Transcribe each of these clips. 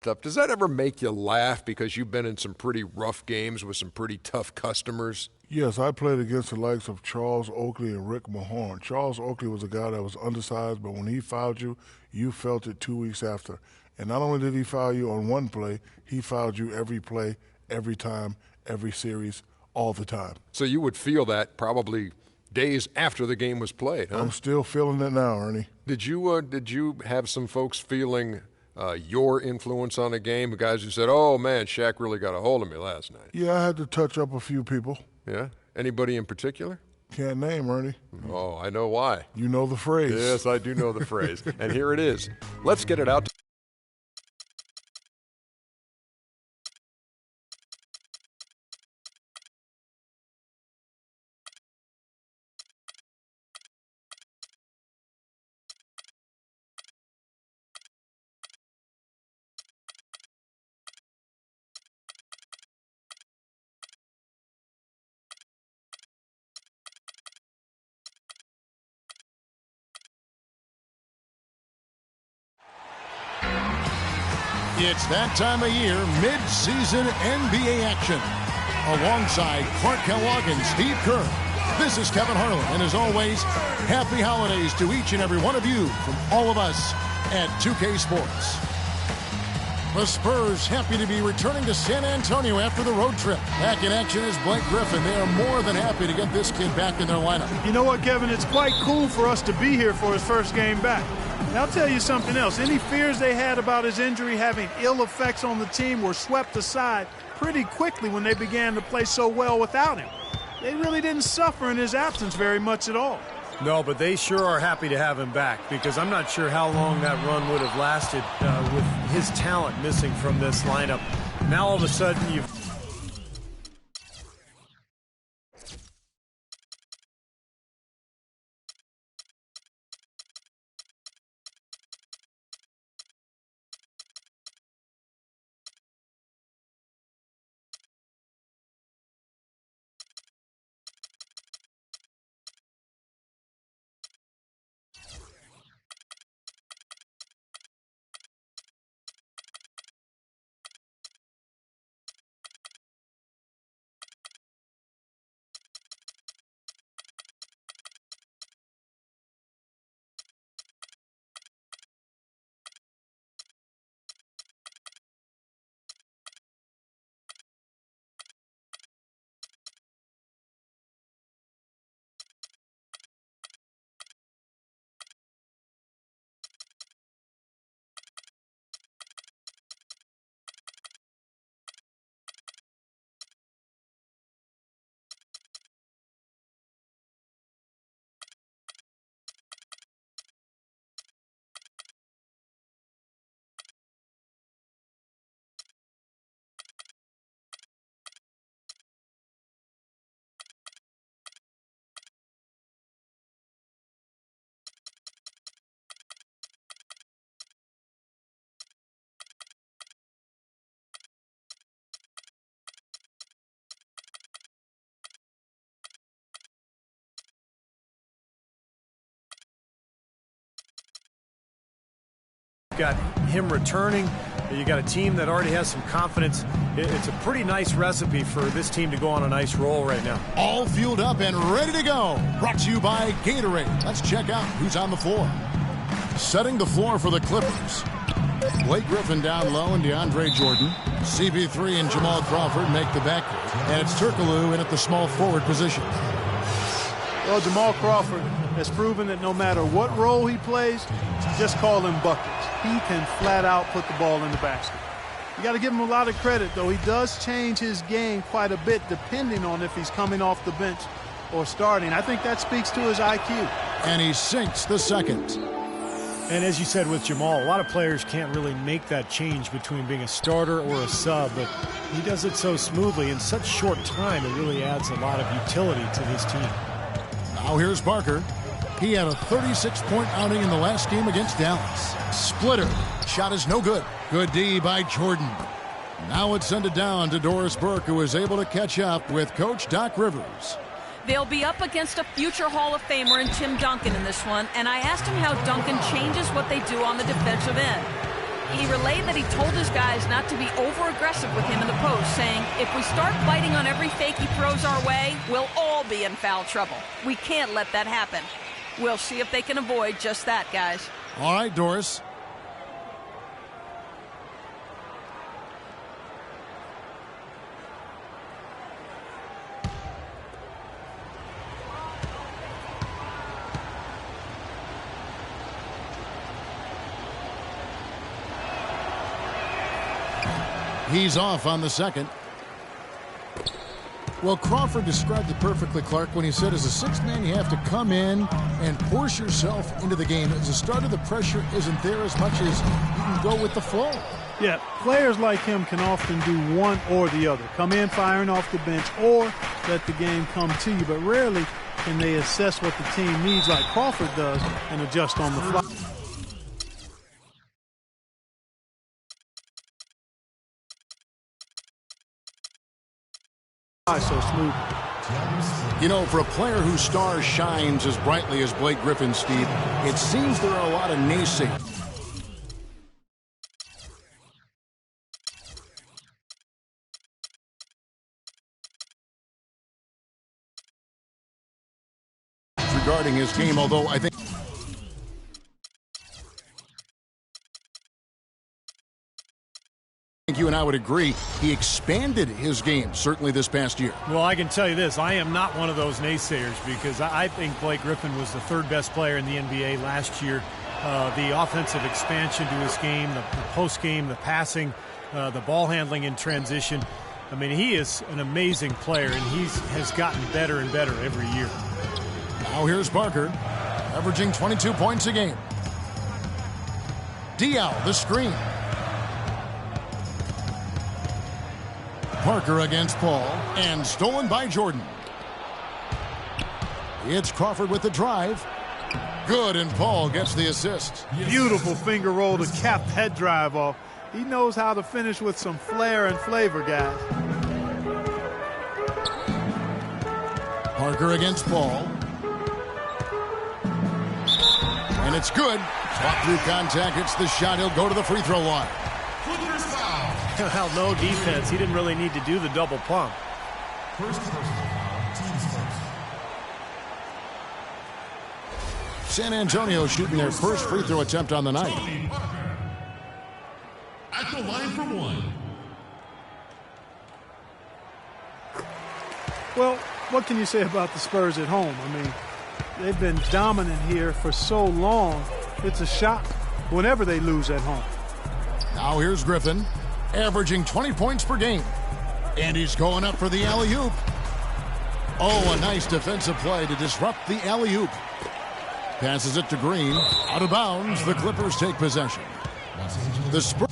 stuff. Does that ever make you laugh because you've been in some pretty rough games with some pretty tough customers? Yes, I played against the likes of Charles Oakley and Rick Mahorn. Charles Oakley was a guy that was undersized, but when he fouled you, you felt it 2 weeks after. And not only did he foul you on one play, he fouled you every play, every time, every series, all the time. So you would feel that probably days after the game was played, huh? I'm still feeling it now, Ernie. Did you have some folks feeling your influence on the game? The guys who said, "Oh man, Shaq really got a hold of me last night." Yeah, I had to touch up a few people. Yeah? Anybody in particular? Can't name, Ernie. Oh, I know why. You know the phrase. Yes, I do know the phrase. And here it is. Let's get it out to It's that time of year, mid-season NBA action. Alongside Clark Kellogg and Steve Kerr, this is Kevin Harlan. And as always, happy holidays to each and every one of you from all of us at 2K Sports. The Spurs happy to be returning to San Antonio after the road trip. Back in action is Blake Griffin. They are more than happy to get this kid back in their lineup. You know what, Kevin? It's quite cool for us to be here for his first game back. Now, I'll tell you something else. Any fears they had about his injury having ill effects on the team were swept aside pretty quickly when they began to play so well without him. They really didn't suffer in his absence very much at all. No, but they sure are happy to have him back because I'm not sure how long that run would have lasted with his talent missing from this lineup. Now all of a sudden you've got him returning. You got a team that already has some confidence. It's a pretty nice recipe for this team to go on a nice roll right now. All fueled up and ready to go. Brought to you by Gatorade. Let's check out who's on the floor. Setting the floor for the Clippers. Blake Griffin down low and DeAndre Jordan. CP3 and Jamal Crawford make the backcourt. And it's Turkoglu in at the small forward position. Well, Jamal Crawford has proven that no matter what role he plays, just call him buckets. He can flat out put the ball in the basket. You got to give him a lot of credit, though. He does change his game quite a bit depending on if he's coming off the bench or starting. I think that speaks to his IQ. And he sinks the second. And as you said with Jamal, a lot of players can't really make that change between being a starter or a sub, but he does it so smoothly in such short time. It really adds a lot of utility to this team. Now here's Parker. He had a 36-point outing in the last game against Dallas. Splitter. Shot is no good. Good D by Jordan. Now it's sent it down to Doris Burke, who is able to catch up with Coach Doc Rivers. They'll be up against a future Hall of Famer in Tim Duncan in this one, and I asked him how Duncan changes what they do on the defensive end. he relayed that he told his guys not to be over-aggressive with him in the post, saying, if we start biting on every fake he throws our way, we'll all be in foul trouble. We can't let that happen. We'll see if they can avoid just that, guys. All right, Doris. He's off on the second. Well, Crawford described it perfectly, Clark, when he said as a sixth man, you have to come in and force yourself into the game. As a starter, the pressure isn't there as much as you can go with the flow. Yeah, players like him can often do one or the other. Come in firing off the bench or let the game come to you. But rarely can they assess what the team needs like Crawford does and adjust on the fly. So smooth. You know, for a player whose star shines as brightly as Blake Griffin, Steve, it seems there are a lot of naysayers. Regarding his game, although I think you and I would agree he expanded his game, certainly this past year. Well, I can tell you this. I am not one of those naysayers because I think Blake Griffin was the third best player in the NBA last year. The offensive expansion to his game, the post game, the passing, the ball handling in transition. I mean, he is an amazing player, and he has gotten better and better every year. Now here's Parker, averaging 22 points a game. Diaw, the screen. Parker against Paul, and stolen by Jordan. It's Crawford with the drive. Good, and Paul gets the assist. Beautiful finger roll to cap that drive off. He knows how to finish with some flair and flavor, guys. Parker against Paul. And it's good. Caught through contact, hits the shot. He'll go to the free throw line. Well, no defense. He didn't really need to do the double pump. San Antonio shooting their first free throw attempt on the night. At the line for one. Well, what can you say about the Spurs at home? I mean, they've been dominant here for so long. It's a shock whenever they lose at home. Now here's Griffin, averaging 20 points per game. And he's going up for the alley-oop. Oh, a nice defensive play to disrupt the alley-oop. Passes it to Green. Out of bounds, the Clippers take possession. The Spurs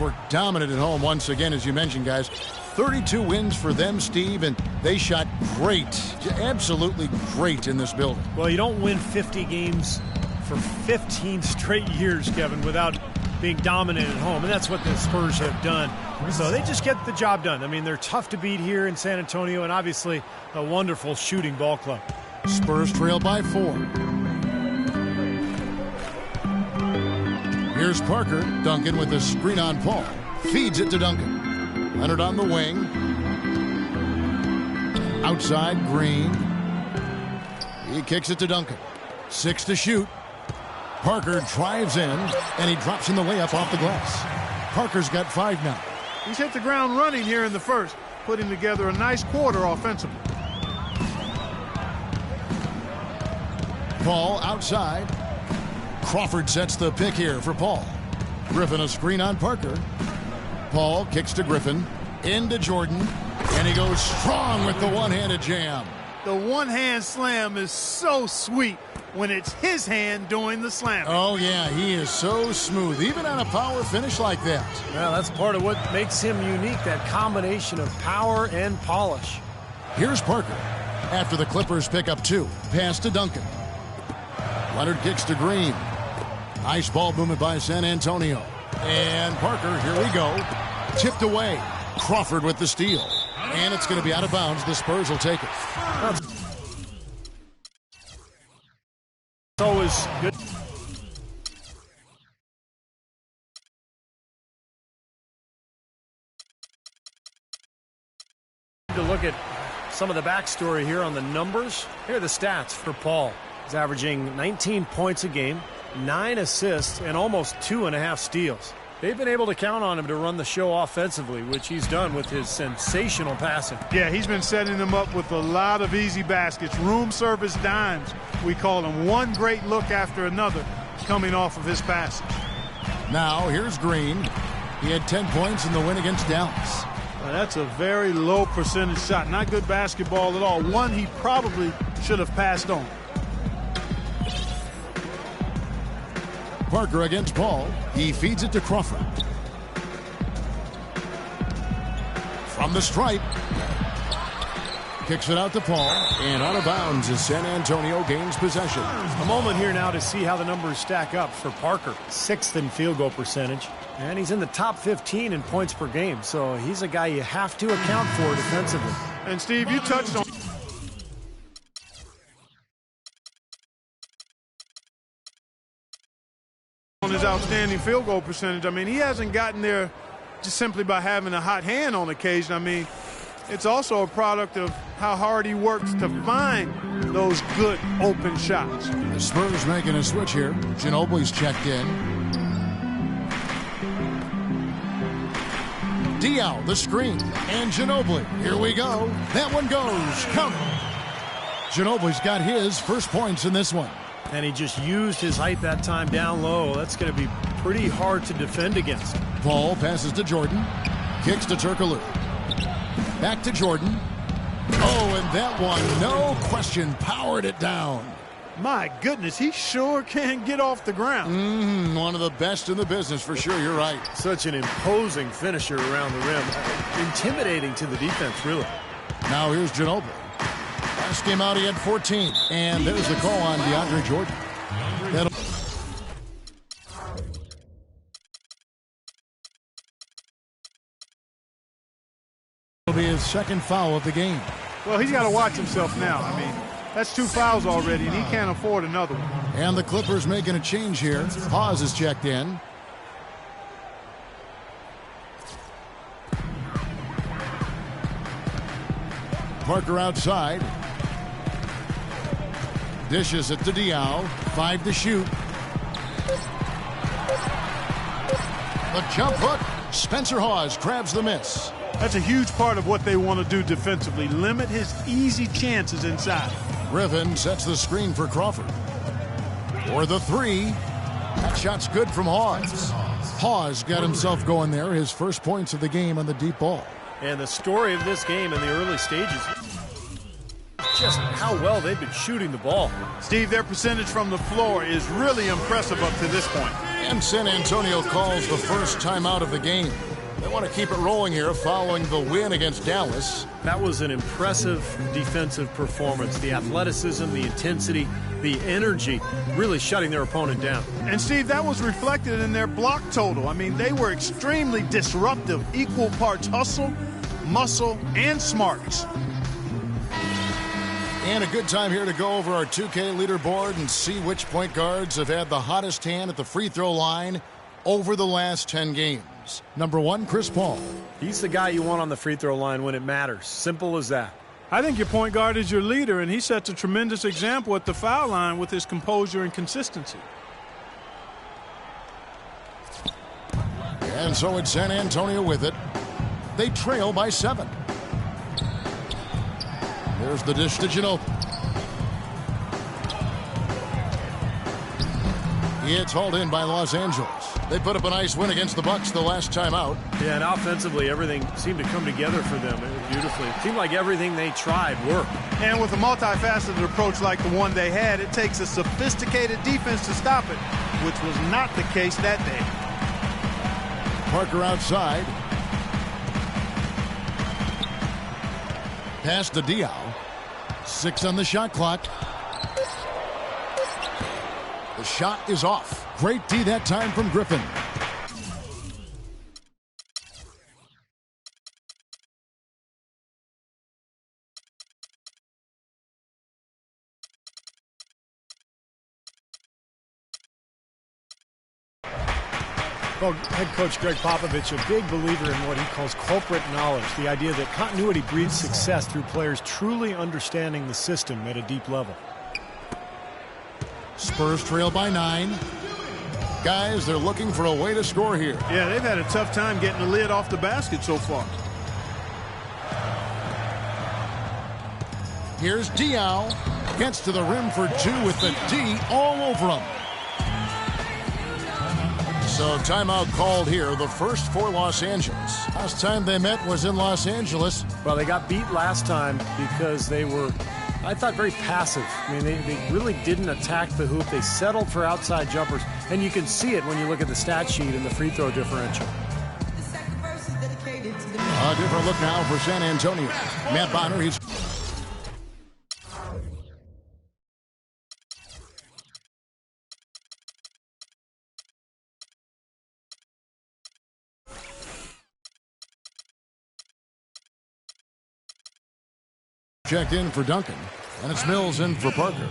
were dominant at home once again, as you mentioned, guys. 32 wins for them, Steve, and they shot great, absolutely great in this building. Well, you don't win 50 games for 15 straight years, Kevin, without being dominant at home, and that's what the Spurs have done. So they just get the job done. I mean, they're tough to beat here in San Antonio, and obviously a wonderful shooting ball club. Spurs trail by 4. Here's Parker. Duncan with a screen on Paul. Feeds it to Duncan. Leonard on the wing. Outside, Green. He kicks it to Duncan. 6 to shoot. Parker drives in, and he drops in the layup off the glass. Parker's got 5 now. He's hit the ground running here in the first, putting together a nice quarter offensively. Paul outside. Crawford sets the pick here for Paul. Griffin a screen on Parker. Paul kicks to Griffin. Into Jordan. And he goes strong with the one-handed jam. The one-hand slam is so sweet when it's his hand doing the slam. Oh, yeah, he is so smooth, even on a power finish like that. Well, that's part of what makes him unique, that combination of power and polish. Here's Parker. After the Clippers pick up 2. Pass to Duncan. Leonard kicks to Green. Nice ball movement by San Antonio. And Parker, here we go. Tipped away. Crawford with the steal. And it's going to be out of bounds. The Spurs will take it. It's always good. look at some of the backstory here on the numbers. Here are the stats for Paul. He's averaging 19 points a game, 9 assists, and almost 2.5 steals. They've been able to count on him to run the show offensively, which he's done with his sensational passing. Yeah, he's been setting them up with a lot of easy baskets, room service dimes. We call them, one great look after another coming off of his passes. Now here's Green. He had 10 points in the win against Dallas. That's a very low percentage shot. Not good basketball at all. One he probably should have passed on. Parker against Paul. He feeds it to Crawford. From the stripe. Kicks it out to Paul. And out of bounds as San Antonio gains possession. A moment here now to see how the numbers stack up for Parker. 6th in field goal percentage. And he's in the top 15 in points per game. So he's a guy you have to account for defensively. And Steve, you touched on his outstanding field goal percentage. I mean, he hasn't gotten there just simply by having a hot hand on occasion. I mean, it's also a product of how hard he works to find those good open shots. The Spurs making a switch here. Ginobili's checked in. Diaw, the screen. And Ginobili. Here we go. That one goes. Count. Ginobili's got his first points in this one. And he just used his height that time down low. That's going to be pretty hard to defend against. Paul passes to Jordan. Kicks to Turkoglu. Back to Jordan. Oh, and that one, no question, powered it down. My goodness, he sure can get off the ground. One of the best in the business for sure, you're right. Such an imposing finisher around the rim. Intimidating to the defense, really. Now here's Ginobili. Last game out, he had 14. And there's the call on DeAndre Jordan. That'll be his second foul of the game. Well, he's got to watch himself now. I mean, that's 2 fouls already, and he can't afford another one. And the Clippers making a change here. Hawes is checked in. Parker outside. Dishes it to Diaw. 5 to shoot. The jump hook. Spencer Hawes grabs the miss. That's a huge part of what they want to do defensively. Limit his easy chances inside. Griffin sets the screen for Crawford. For the 3. That shot's good from Hawes. Hawes got himself going there. His first points of the game on the deep ball. And the story of this game in the early stages, just how well they've been shooting the ball. Steve, their percentage from the floor is really impressive up to this point. And San Antonio calls the first timeout of the game. They want to keep it rolling here following the win against Dallas. That was an impressive defensive performance. The athleticism, the intensity, the energy, really shutting their opponent down. And Steve, that was reflected in their block total. I mean, they were extremely disruptive, equal parts hustle, muscle, and smarts. And a good time here to go over our 2K leaderboard and see which point guards have had the hottest hand at the free throw line over the last 10 games. Number 1, Chris Paul. He's the guy you want on the free throw line when it matters. Simple as that. I think your point guard is your leader, and he sets a tremendous example at the foul line with his composure and consistency. And so it's San Antonio with it. They trail by 7. There's the dish to Ginobili. It's hauled in by Los Angeles. They put up a nice win against the Bucks the last time out. Yeah, and offensively, everything seemed to come together for them beautifully. It seemed like everything they tried worked. And with a multifaceted approach like the one they had, it takes a sophisticated defense to stop it, which was not the case that day. Parker outside. Pass to Diaw. 6 on the shot clock. The shot is off. Great D that time from Griffin. Well, head coach Greg Popovich, a big believer in what he calls corporate knowledge, the idea that continuity breeds success through players truly understanding the system at a deep level. Spurs trail by 9. Guys, they're looking for a way to score here. Yeah, they've had a tough time getting the lid off the basket so far. Here's Diaw. Gets to the rim for 2 with the D all over him. So timeout called here, the first for Los Angeles. Last time they met was in Los Angeles. Well, they got beat last time because they were, I thought, very passive. I mean, they really didn't attack the hoop. They settled for outside jumpers. And you can see it when you look at the stat sheet and the free throw differential. A different look now for San Antonio. Matt Bonner, he's... checked in for Duncan, and it's Mills in for Parker.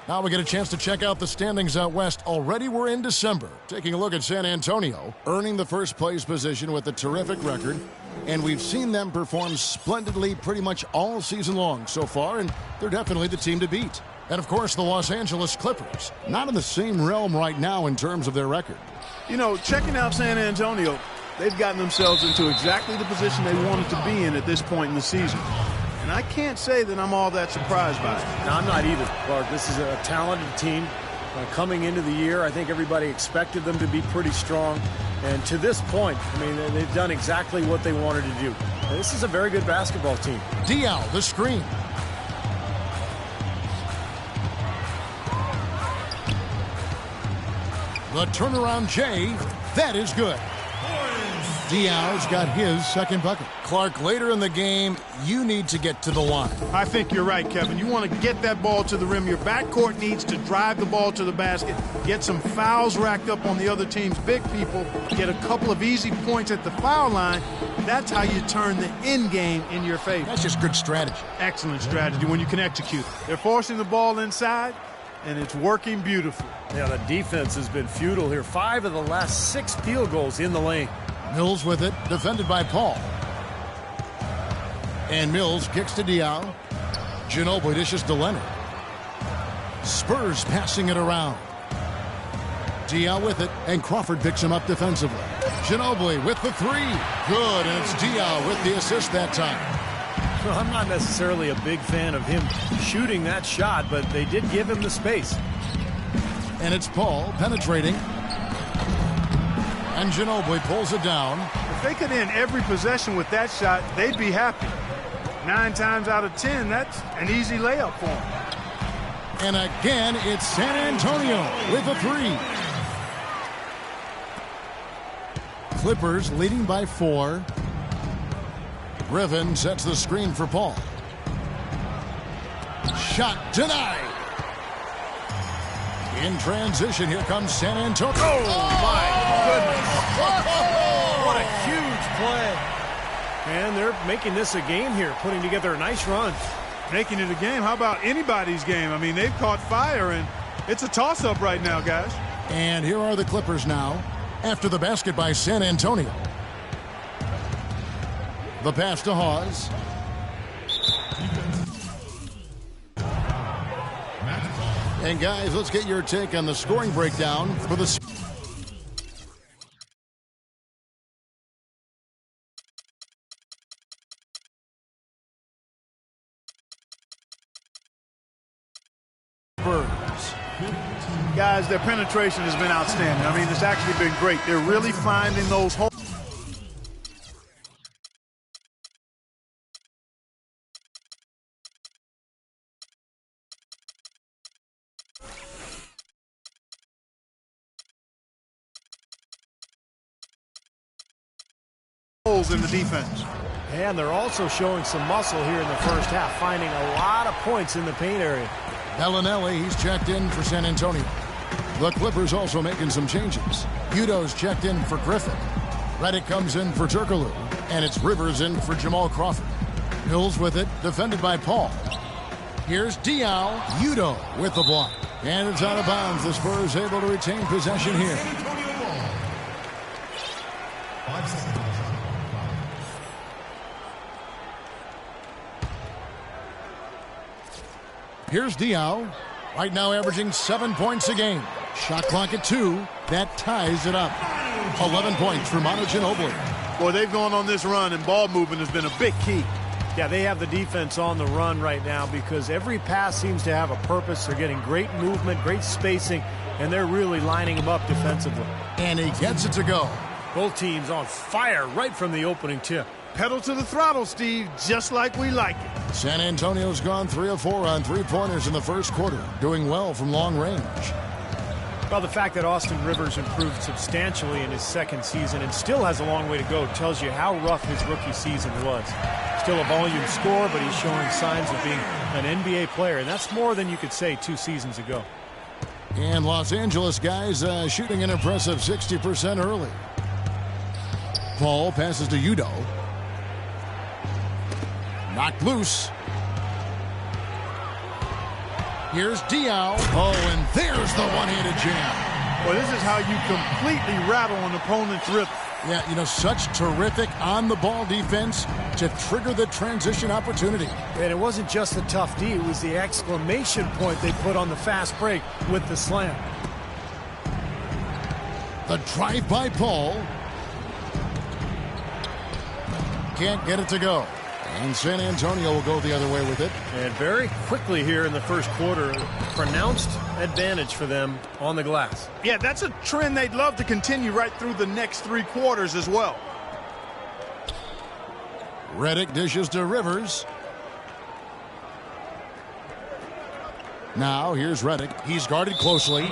Now we get a chance to check out the standings out west. Already we're in December. Taking a look at San Antonio, earning the first place position with a terrific record, and we've seen them perform splendidly pretty much all season long so far, and they're definitely the team to beat. And of course, the Los Angeles Clippers, not in the same realm right now in terms of their record. You know, checking out San Antonio, they've gotten themselves into exactly the position they wanted to be in at this point in the season. And I can't say that I'm all that surprised by it. No, I'm not either, Clark. This is a talented team. Coming into the year, I think everybody expected them to be pretty strong. And to this point, I mean, they've done exactly what they wanted to do. This is a very good basketball team. Diaw, the screen. The turnaround J, that is good. Diaw's got his second bucket. Clark, later in the game, you need to get to the line. I think you're right, Kevin. You want to get that ball to the rim. Your backcourt needs to drive the ball to the basket, get some fouls racked up on the other team's big people, get a couple of easy points at the foul line. That's how you turn the end game in your favor. That's just good strategy. Excellent strategy when you can execute it. They're forcing the ball inside, and it's working beautifully. Yeah, the defense has been futile here. 5 of the last 6 field goals in the lane. Mills with it, defended by Paul. And Mills kicks to Diaw. Ginobili dishes to Leonard. Spurs passing it around. Diaw with it, and Crawford picks him up defensively. Ginobili with the 3. Good, and it's Diaw with the assist that time. Well, I'm not necessarily a big fan of him shooting that shot, but they did give him the space. And it's Paul penetrating. And Ginobili pulls it down. If they could end every possession with that shot, they'd be happy. 9 times out of 10, that's an easy layup for them. And again, it's San Antonio with a 3. Clippers leading by 4. Griffin sets the screen for Paul. Shot denied. In transition, here comes San Antonio. Oh, my goodness. What a huge play. And they're making this a game here, putting together a nice run. Making it a game? How about anybody's game? I mean, they've caught fire, and it's a toss-up right now, guys. And here are the Clippers now, after the basket by San Antonio. The pass to Hawes. And guys, let's get your take on the scoring breakdown for the Spurs. Guys, their penetration has been outstanding. I mean, it's actually been great. They're really finding those holes. In the defense. And they're also showing some muscle here in the first half, finding a lot of points in the paint area. Bellinelli, he's checked in for San Antonio. The Clippers also making some changes. Udo's checked in for Griffin. Redick comes in for Turkoglu. And it's Rivers in for Jamal Crawford. Mills with it, defended by Paul. Here's Diaw. Udo with the block. And it's out of bounds. The Spurs able to retain possession here. Here's Diao, right now averaging 7 points a game. Shot clock at 2. That ties it up. 11 points for Manu Ginobili. Boy, they've gone on this run, and ball movement has been a big key. Yeah, they have the defense on the run right now because every pass seems to have a purpose. They're getting great movement, great spacing, and they're really lining them up defensively. And he gets it to go. Both teams on fire right from the opening tip. Pedal to the throttle, Steve, just like we like it. San Antonio's gone 3 of 4 on three-pointers in the first quarter, doing well from long range. Well, the fact that Austin Rivers improved substantially in his second season and still has a long way to go tells you how rough his rookie season was. Still a volume scorer, but he's showing signs of being an NBA player, and that's more than you could say 2 seasons ago. And Los Angeles guys shooting an impressive 60% early. Paul passes to Udo. Knocked loose. Here's Diao. Oh, and there's the one-handed jam. Well, this is how you completely rattle an opponent's rhythm. Yeah, you know, such terrific on-the-ball defense to trigger the transition opportunity. And it wasn't just the tough D, it was the exclamation point they put on the fast break with the slam. The drive by Paul. Can't get it to go. And San Antonio will go the other way with it. And very quickly here in the first quarter, pronounced advantage for them on the glass. Yeah, that's a trend they'd love to continue right through the next 3 quarters as well. Redick dishes to Rivers. Now here's Redick. He's guarded closely.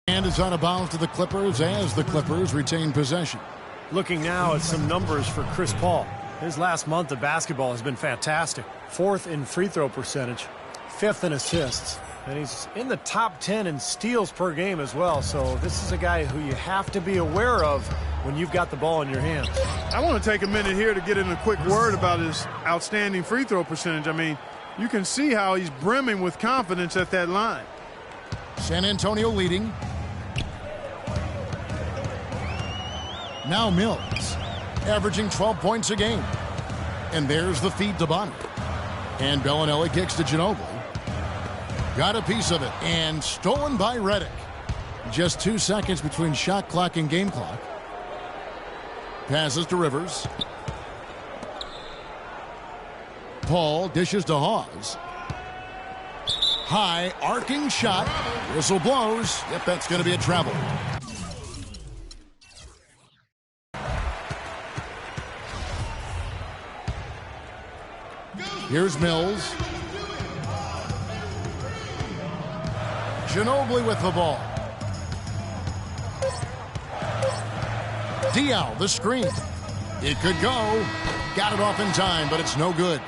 And it's out of bounds to the Clippers as the Clippers retain possession. Looking now at some numbers for Chris Paul. His last month of basketball has been fantastic. 4th in free throw percentage, 5th in assists, and he's in the top 10 in steals per game as well. So this is a guy who you have to be aware of when you've got the ball in your hands. I want to take a minute here to get in a quick word about his outstanding free throw percentage. I mean, you can see how he's brimming with confidence at that line. San Antonio leading. Now Mills, averaging 12 points a game. And there's the feed to Bonner. And Bellinelli kicks to Ginobili. Got a piece of it, and stolen by Redick. Just 2 seconds between shot clock and game clock. Passes to Rivers. Paul dishes to Hawes. High, arcing shot. Whistle blows. Yep, that's going to be a travel. Here's Mills. Ginobili with the ball. Diao, the screen. It could go. Got it off in time, but it's no good.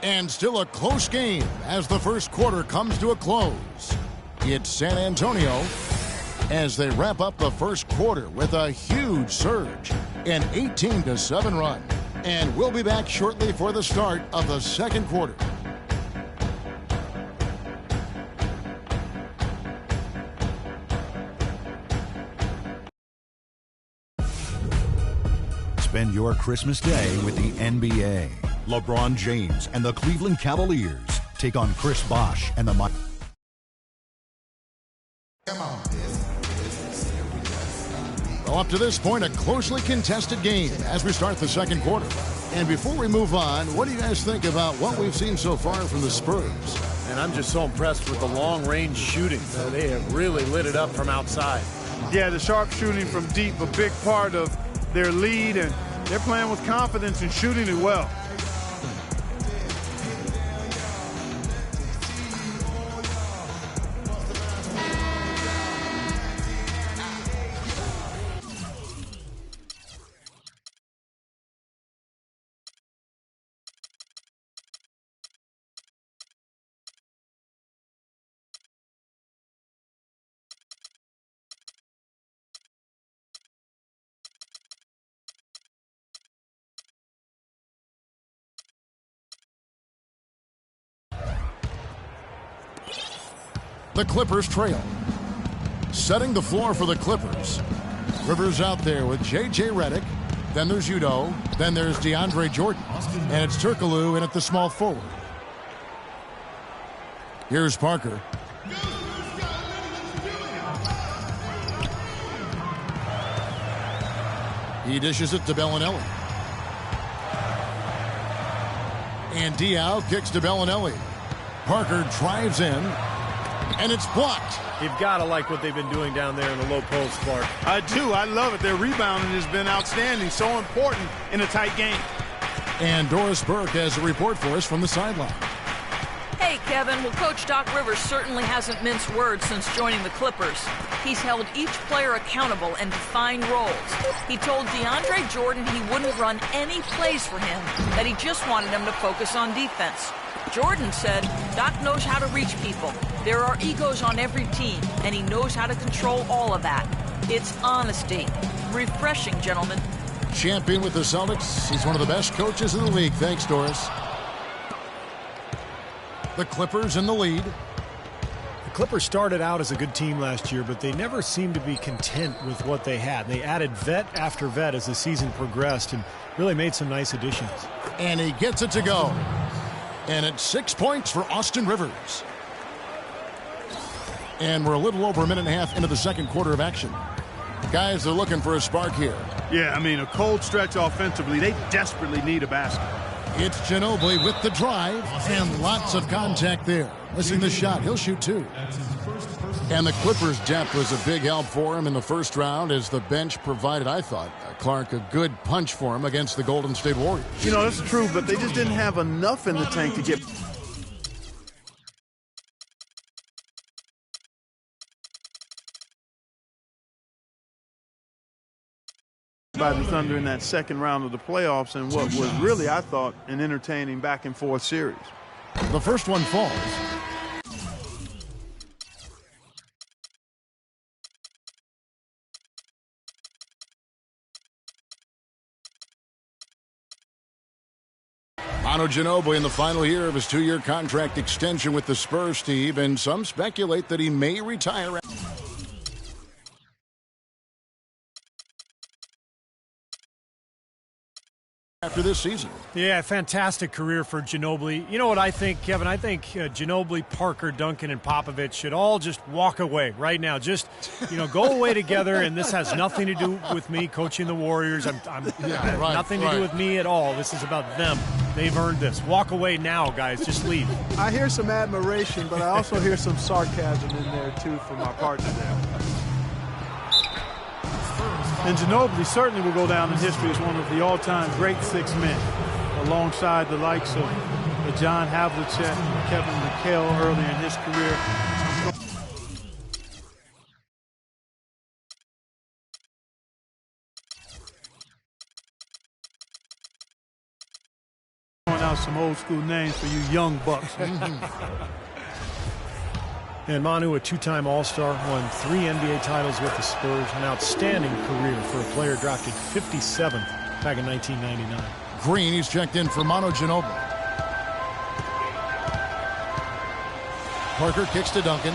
And still a close game as the first quarter comes to a close. It's San Antonio as they wrap up the first quarter with a huge surge, an 18-7 run. And we'll be back shortly for the start of the second quarter. Spend your Christmas day with the NBA. LeBron James and the Cleveland Cavaliers take on Chris Bosh and the Well, up to this point, a closely contested game as we start the second quarter. And before we move on, what do you guys think about what we've seen so far from the Spurs? And I'm just so impressed with the long-range shooting. They have really lit it up from outside. Yeah, the sharp shooting from deep, a big part of their lead, and they're playing with confidence and shooting it well. The Clippers trail. Setting the floor for the Clippers. Rivers out there with J.J. Redick. Then there's Udoh. Then there's DeAndre Jordan. And it's Turkoglu in at the small forward. Here's Parker. He dishes it to Bellinelli. And Diaw kicks to Bellinelli. Parker drives in. And it's blocked. You've got to like what they've been doing down there in the low post, Clark. I do. I love it. Their rebounding has been outstanding. So important in a tight game. And Doris Burke has a report for us from the sideline. Hey, Kevin. Well, Coach Doc Rivers certainly hasn't minced words since joining the Clippers. He's held each player accountable and defined roles. He told DeAndre Jordan he wouldn't run any plays for him, that he just wanted him to focus on defense. Jordan said Doc knows how to reach people. There are egos on every team, and he knows how to control all of that. It's honesty. Refreshing, gentlemen. Champion with the Celtics. He's one of the best coaches in the league. Thanks, Doris. The Clippers in the lead. The Clippers started out as a good team last year, but they never seemed to be content with what they had. They added vet after vet as the season progressed and really made some nice additions. And he gets it to go. And it's 6 points for Austin Rivers. And we're a little over a minute and a half into the second quarter of action. Guys, they're looking for a spark here. Yeah, I mean, a cold stretch offensively. They desperately need a basket. It's Ginobili with the drive, and lots of contact there. Missing the shot. He'll shoot two. And the Clippers' depth was a big help for him in the first round as the bench provided, I thought, Clark, a good punch for him against the Golden State Warriors. You know, that's true, but they just didn't have enough in the tank to get... by the Thunder in that second round of the playoffs and what was really, I thought, an entertaining back-and-forth series. The first one falls. Manu Ginobili in the final year of his 2-year contract extension with the Spurs, Steve, and some speculate that he may retire after this season. Yeah, fantastic career for Ginobili. You know what I think, Kevin? I think Ginobili, Parker, Duncan, and Popovich should all just walk away right now. Just, go away together, and this has nothing to do with me coaching the Warriors. Nothing to do with me at all. This is about them. They've earned this. Walk away now, guys. Just leave. I hear some admiration, but I also hear some sarcasm in there, too, from my partner there. And Ginobili certainly will go down in history as one of the all-time great 6 men, alongside the likes of John Havlicek and Kevin McHale early in his career. Throwing out some old-school names for you young bucks. And Manu, a 2-time All-Star, won 3 NBA titles with the Spurs. An outstanding career for a player drafted 57th back in 1999. Green, he's checked in for Manu Ginobili. Parker kicks to Duncan.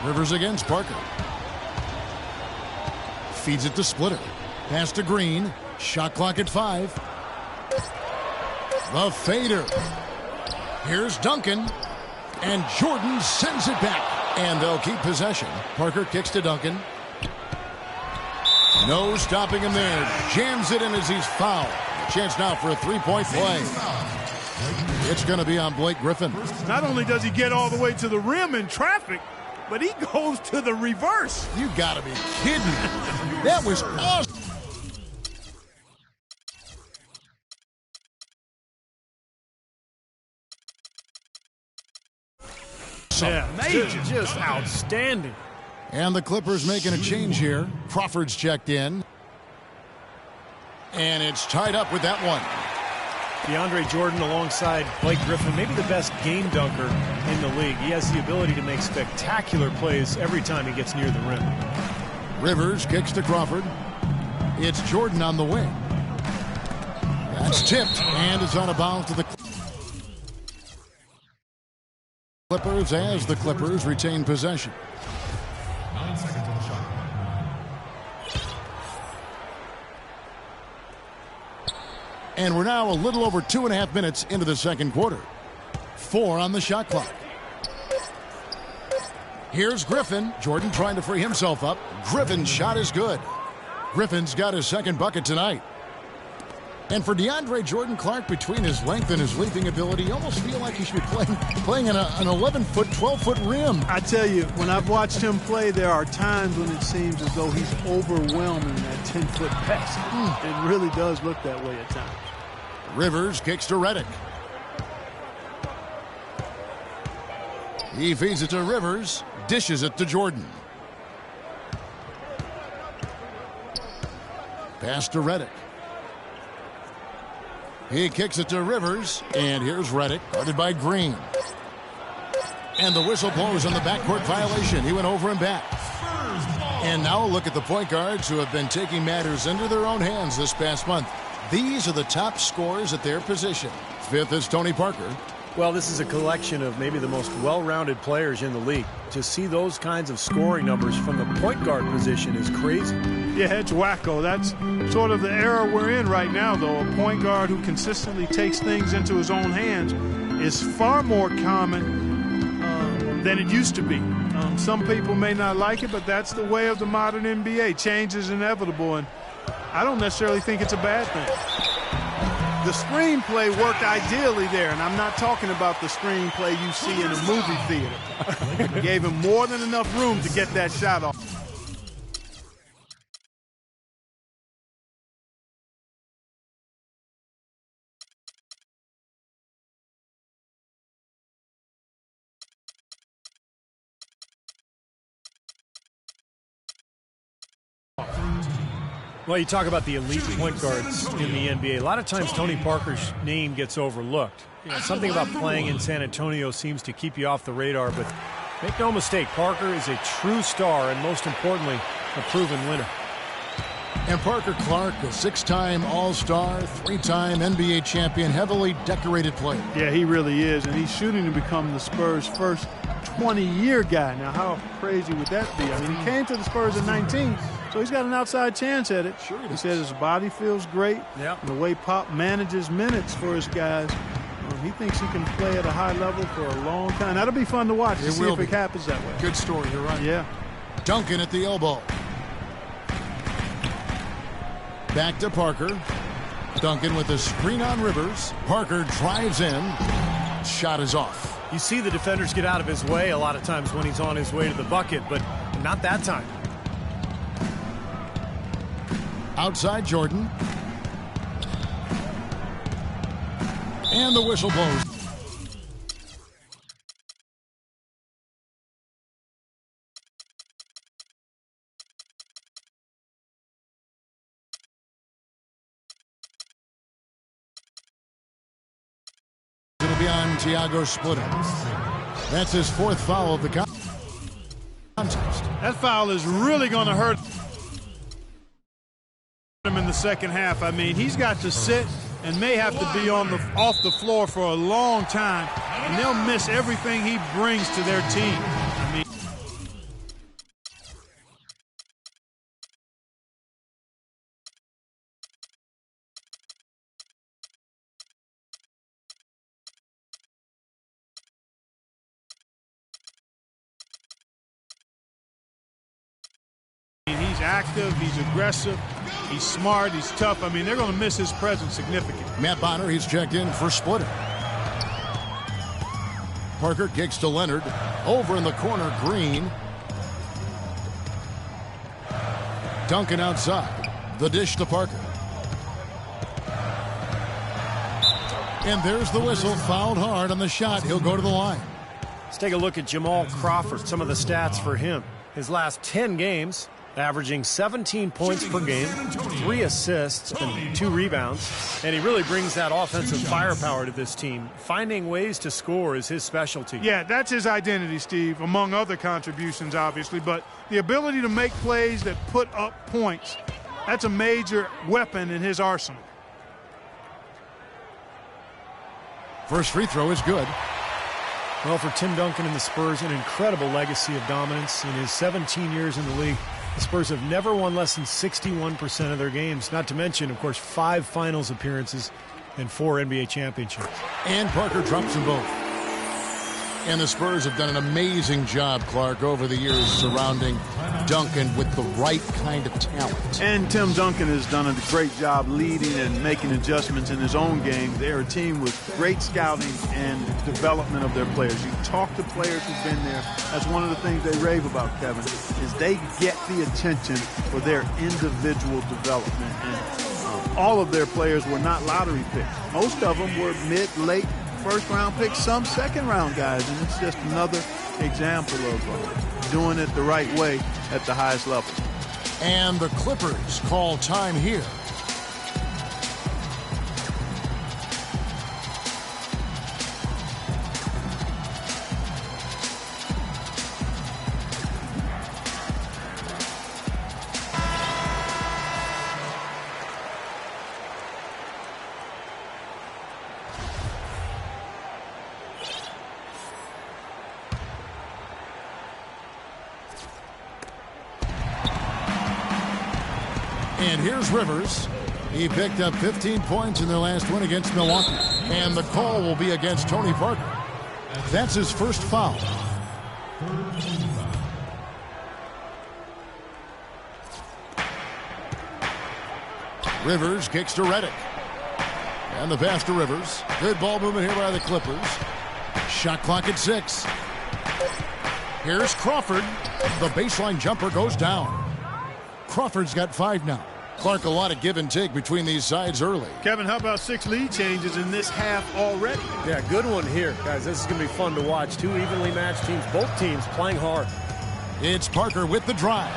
Rivers against Parker. Feeds it to Splitter. Pass to Green. Shot clock at 5. The fader. Here's Duncan, and Jordan sends it back, and they'll keep possession. Parker kicks to Duncan. No stopping him there. Jams it in as he's fouled. Chance now for a three-point play. It's going to be on Blake Griffin. Not only does he get all the way to the rim in traffic, but he goes to the reverse. You got to be kidding me. That was awesome. Yeah, just outstanding. And the Clippers making a change here. Crawford's checked in. And it's tied up with that one. DeAndre Jordan alongside Blake Griffin, maybe the best game dunker in the league. He has the ability to make spectacular plays every time he gets near the rim. Rivers kicks to Crawford. It's Jordan on the wing. That's tipped and is out of bounds to the Clippers as the Clippers retain possession. 9 seconds on the shot. And we're now a little over 2.5 minutes into the second quarter. 4 on the shot clock. Here's Griffin. Jordan trying to free himself up. Griffin's shot is good. Griffin's got his second bucket tonight. And for DeAndre Jordan, Clark, between his length and his leaping ability, you almost feel like he should be playing an 11-foot, 12-foot rim. I tell you, when I've watched him play, there are times when it seems as though he's overwhelming that 10-foot basket. It really does look that way at times. Rivers kicks to Redick. He feeds it to Rivers, dishes it to Jordan. Pass to Redick. He kicks it to Rivers, and here's Redick, guarded by Green. And the whistle blows on the backcourt violation. He went over and back. And now look at the point guards who have been taking matters into their own hands this past month. These are the top scorers at their position. Fifth is Tony Parker. Well, this is a collection of maybe the most well-rounded players in the league. To see those kinds of scoring numbers from the point guard position is crazy. Yeah, it's wacko. That's sort of the era we're in right now, though. A point guard who consistently takes things into his own hands is far more common than it used to be. Some people may not like it, but that's the way of the modern NBA. Change is inevitable, and I don't necessarily think it's a bad thing. The screenplay worked ideally there, and I'm not talking about the screenplay you see in a movie theater. Gave him more than enough room to get that shot off. Well, you talk about the elite point guards in the NBA. A lot of times Tony Parker's name gets overlooked. You know, something about playing in San Antonio seems to keep you off the radar, but make no mistake, Parker is a true star and, most importantly, a proven winner. And Parker Clark, a 6-time All-Star, 3-time NBA champion, heavily decorated player. Yeah, he really is, and he's shooting to become the Spurs' first 20-year guy. Now, how crazy would that be? I mean, he came to the Spurs at 19, so he's got an outside chance at it. Sure he says his body feels great. Yep. And the way Pop manages minutes for his guys, he thinks he can play at a high level for a long time. That'll be fun to watch to see if it happens that way. Good story, you're right. Yeah. Duncan at the elbow. Back to Parker. Duncan with a screen on Rivers. Parker drives in. Shot is off. You see the defenders get out of his way a lot of times when he's on his way to the bucket, but not that time. Outside Jordan. And the whistle blows. It'll be on Thiago Splitter. That's his 4th foul of the contest. That foul is really going to hurt him in the second half. I mean, he's got to sit and may have to be off the floor for a long time, and they'll miss everything he brings to their team. I mean, He's active, he's aggressive, he's smart, he's tough. I mean, they're going to miss his presence significantly. Matt Bonner, he's checked in for Splitter. Parker kicks to Leonard. Over in the corner, Green. Duncan outside. The dish to Parker. And there's the whistle. Fouled hard on the shot. He'll go to the line. Let's take a look at Jamal Crawford, some of the stats for him. His last 10 games, averaging 17 points per game, 3 assists, and 2 rebounds. And he really brings that offensive firepower to this team. Finding ways to score is his specialty. Yeah, that's his identity, Steve, among other contributions, obviously. But the ability to make plays that put up points, that's a major weapon in his arsenal. First free throw is good. Well, for Tim Duncan and the Spurs, an incredible legacy of dominance. In his 17 years in the league, the Spurs have never won less than 61% of their games. Not to mention, of course, 5 finals appearances and 4 NBA championships. And Parker drops them both. And the Spurs have done an amazing job, Clark, over the years surrounding Duncan with the right kind of talent. And Tim Duncan has done a great job leading and making adjustments in his own game. They're a team with great scouting and development of their players. You talk to players who've been there. That's one of the things they rave about, Kevin, is they get the attention for their individual development. And all of their players were not lottery picks. Most of them were mid, late, first-round picks, some second-round guys, and it's just another example of doing it the right way at the highest level. And the Clippers call time here. And here's Rivers. He picked up 15 points in their last win against Milwaukee. And the call will be against Tony Parker. That's his first foul. Rivers kicks to Redick. And the pass to Rivers. Good ball movement here by the Clippers. Shot clock at 6. Here's Crawford. The baseline jumper goes down. Crawford's got 5 now. Clark, a lot of give and take between these sides early. Kevin, how about 6 lead changes in this half already? Yeah, good one here, guys. This is going to be fun to watch. 2 evenly matched teams, both teams playing hard. It's Parker with the drive.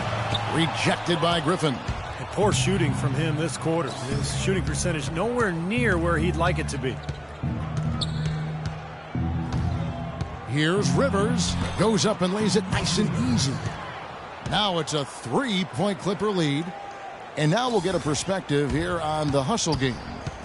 Rejected by Griffin. And poor shooting from him this quarter. His shooting percentage nowhere near where he'd like it to be. Here's Rivers. Goes up and lays it nice and easy. Now it's a 3-point Clipper lead. And now we'll get a perspective here on the hustle game.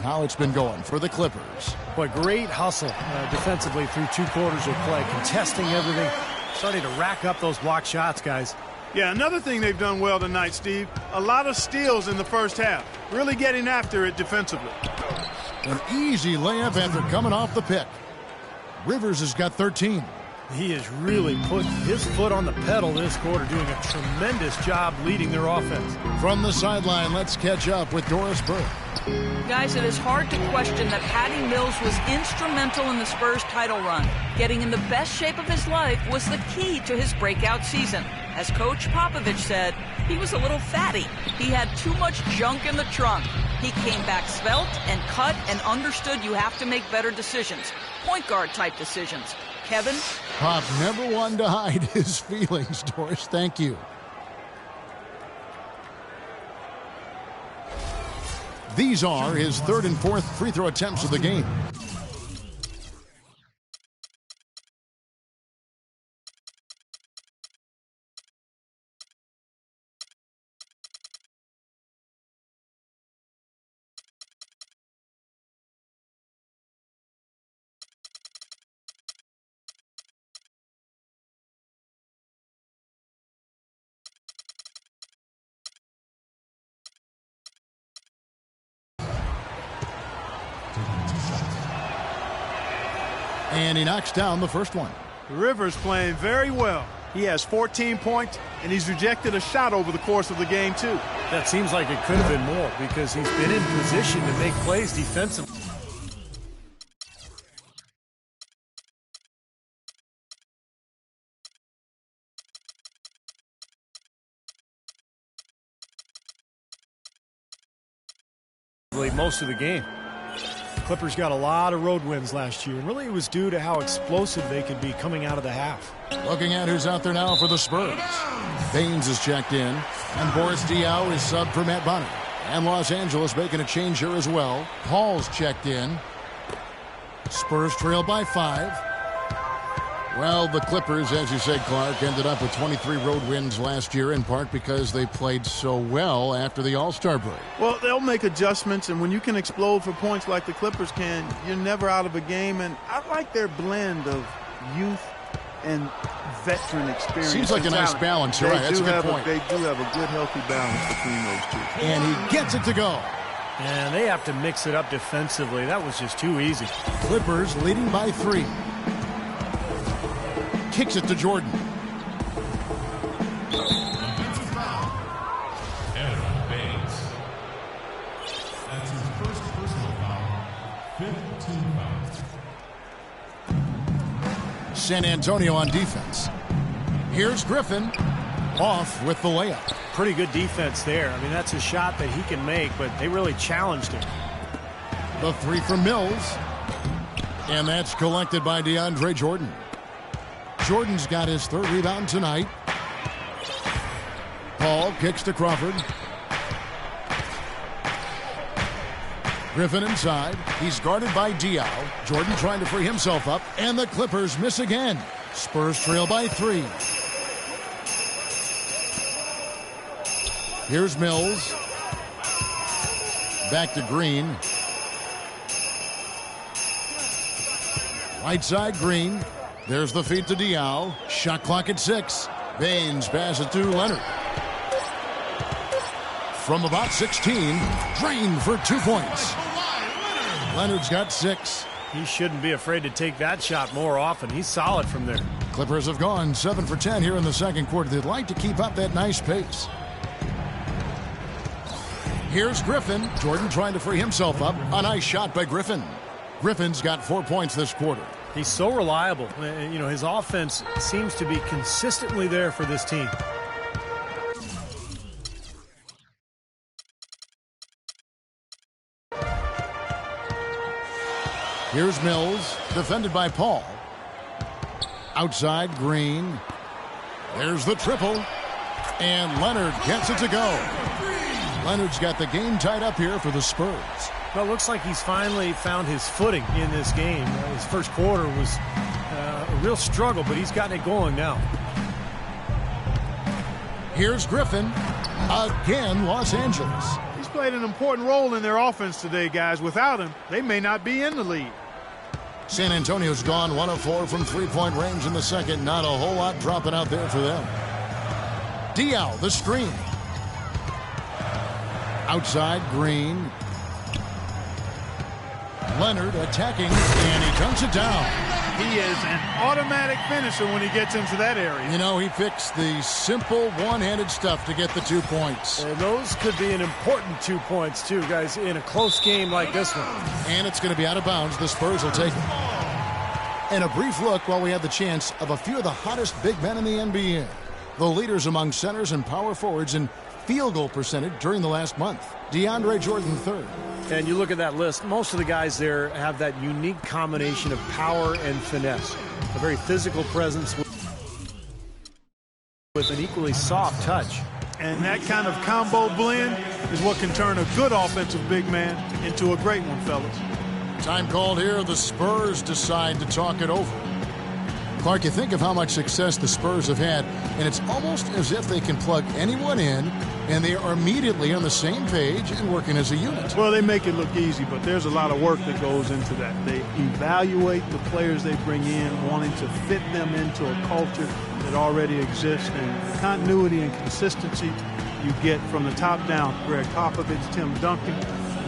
How it's been going for the Clippers. Boy, great hustle defensively through 2 quarters of play. Contesting everything. Starting to rack up those block shots, guys. Yeah, another thing they've done well tonight, Steve. A lot of steals in the first half. Really getting after it defensively. An easy layup after coming off the pick. Rivers has got 13. He has really put his foot on the pedal this quarter, doing a tremendous job leading their offense. From the sideline, let's catch up with Doris Burke. Guys, it is hard to question that Patty Mills was instrumental in the Spurs title run. Getting in the best shape of his life was the key to his breakout season. As Coach Popovich said, he was a little fatty. He had too much junk in the trunk. He came back svelte and cut and understood you have to make better decisions. Point guard type decisions. Kevin? Pop never one to hide his feelings, Doris. Thank you. These are his 3rd and 4th free throw attempts of the game. And he knocks down the first one. Rivers playing very well. He has 14 points, and he's rejected a shot over the course of the game, too. That seems like it could have been more because he's been in position to make plays defensively. Most of the game. Clippers got a lot of road wins last year, and really it was due to how explosive they could be coming out of the half. Looking at who's out there now for the Spurs. Baines is checked in, and Boris Diaw is subbed for Matt Bonner. And Los Angeles making a change here as well. Paul's checked in. Spurs trail by 5. Well, the Clippers, as you said, Clark, ended up with 23 road wins last year, in part because they played so well after the All-Star break. Well, they'll make adjustments, and when you can explode for points like the Clippers can, you're never out of a game. And I like their blend of youth and veteran experience. Seems like a nice balance. You're right. That's a good point. They do have a good, healthy balance between those two. And he gets it to go. And they have to mix it up defensively. That was just too easy. Clippers leading by 3. Kicks it to Jordan. Offensive foul. Aaron Baines. That's his first personal foul. 5th team foul. San Antonio on defense. Here's Griffin. Off with the layup. Pretty good defense there. I mean, that's a shot that he can make, but they really challenged him. The 3 from Mills. And that's collected by DeAndre Jordan. Jordan's got his 3rd rebound tonight. Paul kicks to Crawford. Griffin inside. He's guarded by Diaw. Jordan trying to free himself up. And the Clippers miss again. Spurs trail by 3. Here's Mills. Back to Green. Right side, Green. There's the feed to Diaw. Shot clock at 6. Baines passes to Leonard. From about 16, drained for 2 points. Leonard's got 6. He shouldn't be afraid to take that shot more often. He's solid from there. Clippers have gone 7 for 10 here in the second quarter. They'd like to keep up that nice pace. Here's Griffin. Jordan trying to free himself up. A nice shot by Griffin. Griffin's got 4 points this quarter. He's so reliable. You know, his offense seems to be consistently there for this team. Here's Mills, defended by Paul. Outside, Green. There's the triple. And Leonard gets it to go. Leonard's got the game tied up here for the Spurs. Well, it looks like he's finally found his footing in this game. His first quarter was a real struggle, but he's gotten it going now. Here's Griffin. Again, Los Angeles. He's played an important role in their offense today, guys. Without him, they may not be in the lead. San Antonio's gone 1 of 4 from three-point range in the second. Not a whole lot dropping out there for them. Diaw, the screen. Outside, Green. Leonard attacking, and he dunks it down. He is an automatic finisher when he gets into that area. You know, he picks the simple one-handed stuff to get the 2 points. And those could be an important 2 points, too, guys, in a close game like this one. And it's going to be out of bounds. The Spurs will take it. And a brief look while we have the chance of a few of the hottest big men in the NBA. The leaders among centers and power forwards in field goal percentage during the last month. DeAndre Jordan, 3rd. And you look at that list, most of the guys there have that unique combination of power and finesse. A very physical presence with an equally soft touch. And that kind of combo blend is what can turn a good offensive big man into a great one, fellas. Time called here. The Spurs decide to talk it over. Clark, you think of how much success the Spurs have had, and it's almost as if they can plug anyone in, and they are immediately on the same page and working as a unit. Well, they make it look easy, but there's a lot of work that goes into that. They evaluate the players they bring in, wanting to fit them into a culture that already exists, and the continuity and consistency you get from the top down. Greg Popovich, Tim Duncan.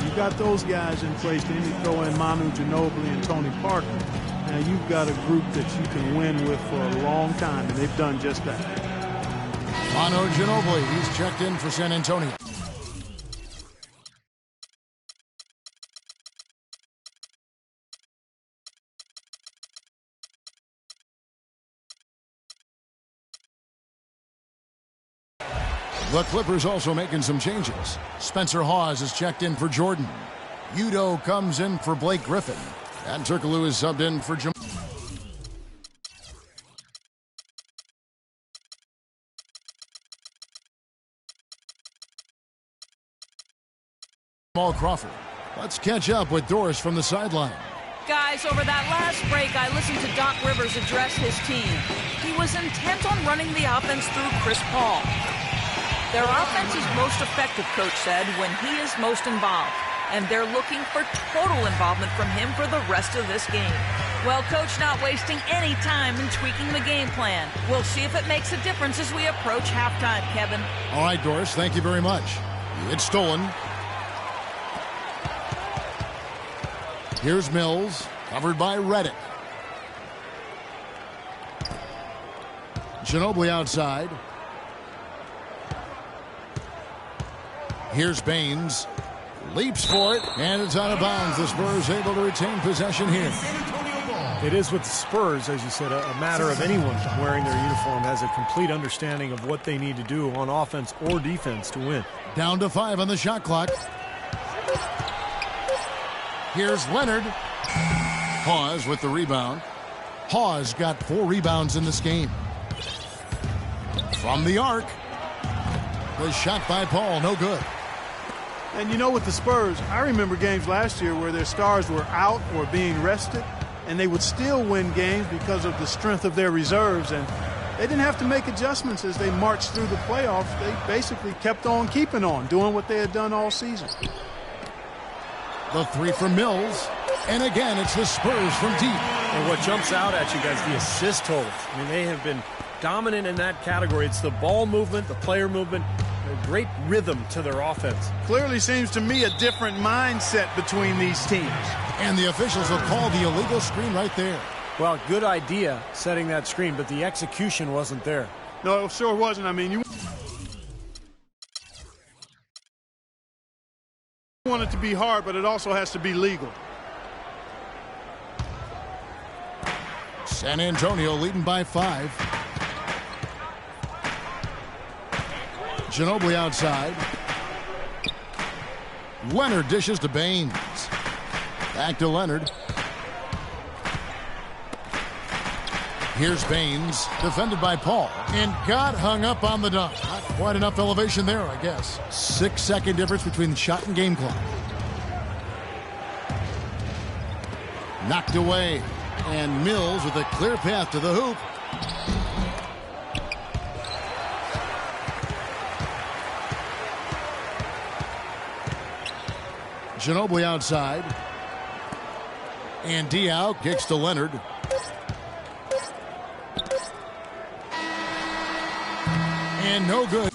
You got those guys in place, then you throw in Manu Ginobili and Tony Parker. Now you've got a group that you can win with for a long time, and they've done just that. Manu Ginobili, he's checked in for San Antonio. The Clippers also making some changes. Spencer Hawes is checked in for Jordan. Udo comes in for Blake Griffin. And Turkoglu is subbed in for Jamal Crawford. Let's catch up with Doris from the sideline. Guys, over that last break, I listened to Doc Rivers address his team. He was intent on running the offense through Chris Paul. Their offense is most effective, Coach said, when he is most involved. And they're looking for total involvement from him for the rest of this game. Well, Coach not wasting any time in tweaking the game plan. We'll see if it makes a difference as we approach halftime, Kevin. All right, Doris, thank you very much. It's stolen. Here's Mills, covered by Reddick. Ginobili outside. Here's Baines. Leaps for it, and it's out of bounds. The Spurs able to retain possession here. It is with the Spurs, as you said, a matter of anyone wearing their uniform has a complete understanding of what they need to do on offense or defense to win. Down to 5 on the shot clock. Here's Leonard. Hawes with the rebound. Hawes got 4 rebounds in this game. From the arc. The shot by Paul, no good. And you know, with the Spurs, I remember games last year where their stars were out or being rested, and they would still win games because of the strength of their reserves. And they didn't have to make adjustments as they marched through the playoffs. They basically kept on keeping on, doing what they had done all season. The 3 from Mills. And again, it's the Spurs from deep. And what jumps out at you guys, the assist totals. I mean, they have been dominant in that category. It's the ball movement, the player movement, a great rhythm to their offense. Clearly seems to me a different mindset between these teams. And the officials will call the illegal screen right there. Well, good idea setting that screen, but the execution wasn't there. No, it sure wasn't. I mean, you want it to be hard, but it also has to be legal. San Antonio leading by 5. Ginobili outside. Leonard dishes to Baines. Back to Leonard. Here's Baines, defended by Paul, and got hung up on the dunk. Not quite enough elevation there, I guess. 6-second difference between the shot and game clock. Knocked away, and Mills with a clear path to the hoop. Ginobili outside. And Diaw kicks to Leonard. And no good.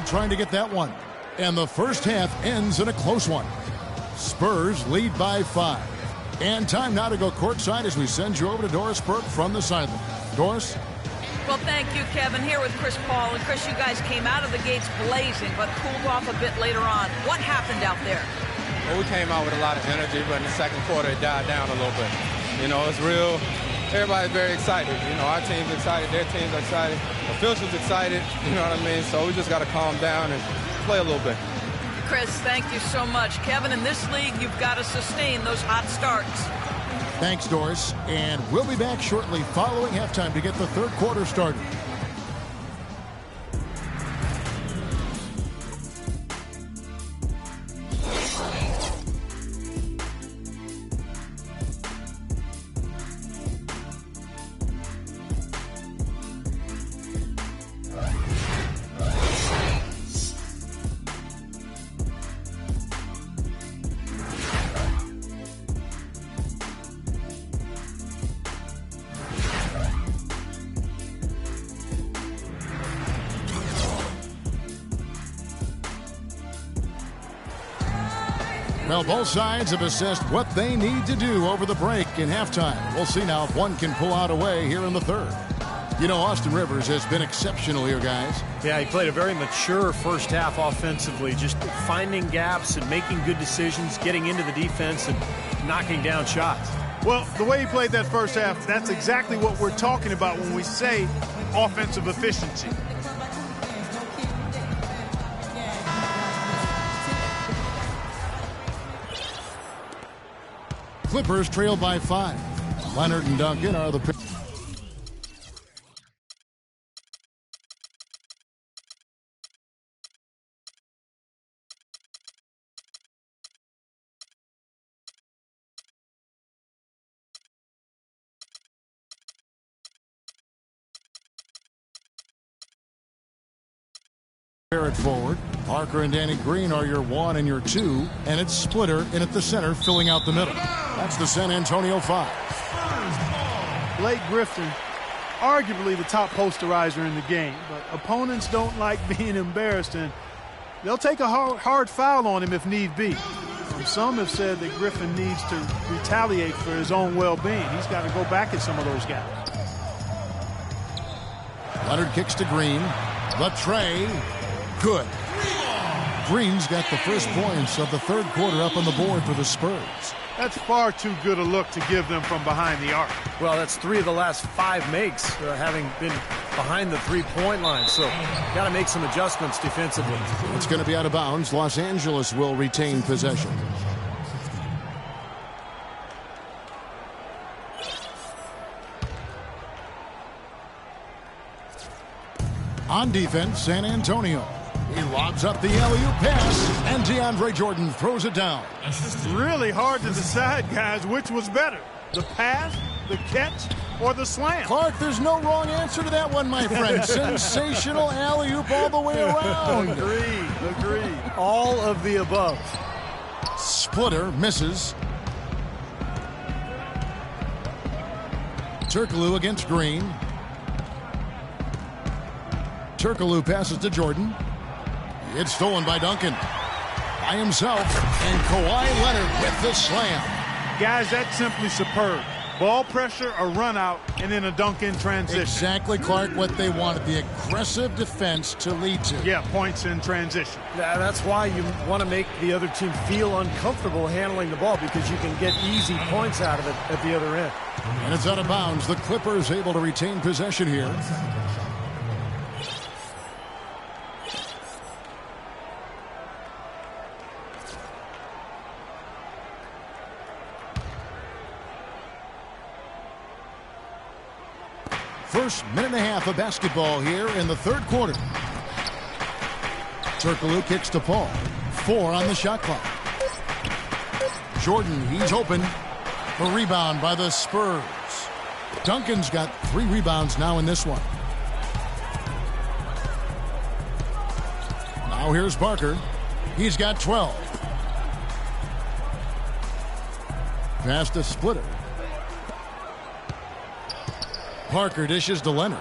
Trying to get that one. And the first half ends in a close one. Spurs lead by 5. And time now to go courtside as we send you over to Doris Burke from the sideline. Doris? Well, thank you, Kevin. Here with Chris Paul. And Chris, you guys came out of the gates blazing, but cooled off a bit later on. What happened out there? Well, we came out with a lot of energy, but in the second quarter it died down a little bit. You know, it's real. Everybody's very excited. You know, our team's excited, their team's excited, officials excited, you know what I mean? So we just got to calm down and play a little bit. Chris, thank you so much. Kevin, in this league, you've got to sustain those hot starts. Thanks, Doris. And we'll be back shortly following halftime to get the third quarter started. Well, both sides have assessed what they need to do over the break in halftime. We'll see now if one can pull out a way here in the third. You know, Austin Rivers has been exceptional here, guys. Yeah, he played a very mature first half offensively, just finding gaps and making good decisions, getting into the defense and knocking down shots. Well, the way he played that first half, that's exactly what we're talking about when we say offensive efficiency. Clippers trail by 5. Leonard and Duncan are the Barrett forward. Parker and Danny Green are your 1 and your 2, and it's Splitter in at the center, filling out the middle. That's the San Antonio 5. Blake Griffin, arguably the top posterizer in the game, but opponents don't like being embarrassed, and they'll take a hard foul on him if need be. Some have said that Griffin needs to retaliate for his own well-being. He's got to go back at some of those guys. Leonard kicks to Green. The tray. Good. Green's got the first points of the third quarter up on the board for the Spurs. That's far too good a look to give them from behind the arc. Well, that's 3 of the last 5 makes, having been behind the three-point line. So, got to make some adjustments defensively. It's going to be out of bounds. Los Angeles will retain possession. On defense, San Antonio. He lobs up the alley-oop pass, and DeAndre Jordan throws it down. Really hard to decide, guys, which was better, the pass, the catch, or the slam. Clark, there's no wrong answer to that one, my friend. Sensational alley-oop all the way around. Agreed. All of the above. Splitter misses. Turkoglu against Green. Turkoglu passes to Jordan. It's stolen by Duncan. By himself. And Kawhi Leonard with the slam. Guys, that's simply superb. Ball pressure, a run out, and then a dunk in transition. Exactly, Clark, what they wanted. The aggressive defense to lead to. Yeah, points in transition. That's why you want to make the other team feel uncomfortable handling the ball, because you can get easy points out of it at the other end. And it's out of bounds. The Clippers able to retain possession here. First minute and a half of basketball here in the third quarter. Turkoglu kicks to Paul. 4 on the shot clock. Jordan, he's open. The rebound by the Spurs. Duncan's got 3 rebounds now in this one. Now here's Parker. He's got 12. Pass to Splitter. Parker dishes to Leonard.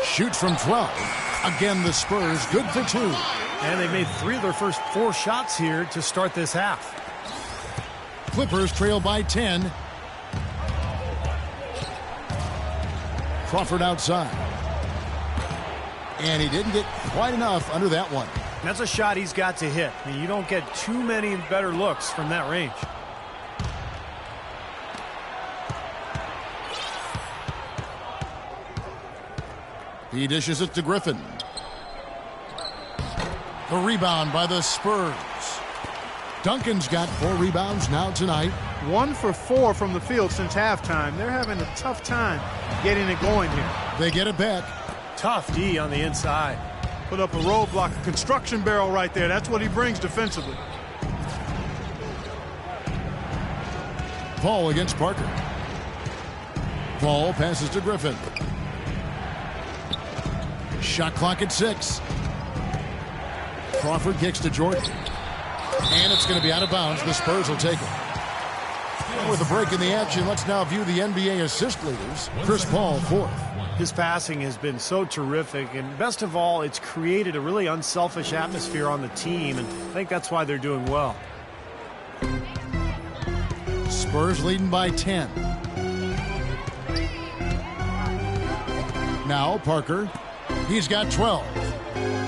Shoots from 12. Again, the Spurs good for 2. And they made 3 of their first 4 shots here to start this half. Clippers trail by 10. Crawford outside. And he didn't get quite enough under that one. That's a shot he's got to hit. I mean, you don't get too many better looks from that range. He dishes it to Griffin. The rebound by the Spurs. Duncan's got 4 rebounds now tonight. 1 for 4 from the field since halftime. They're having a tough time getting it going here. They get it back. Tough D on the inside. Put up a roadblock, a construction barrel right there. That's what he brings defensively. Paul against Parker. Paul passes to Griffin. Shot clock at 6. Crawford kicks to Jordan. And it's going to be out of bounds. The Spurs will take it. And with a break in the action, let's now view the NBA assist leaders. Chris Paul, 4th. His passing has been so terrific, and best of all, it's created a really unselfish atmosphere on the team, and I think that's why they're doing well. Spurs leading by 10. Now Parker. He's got 12.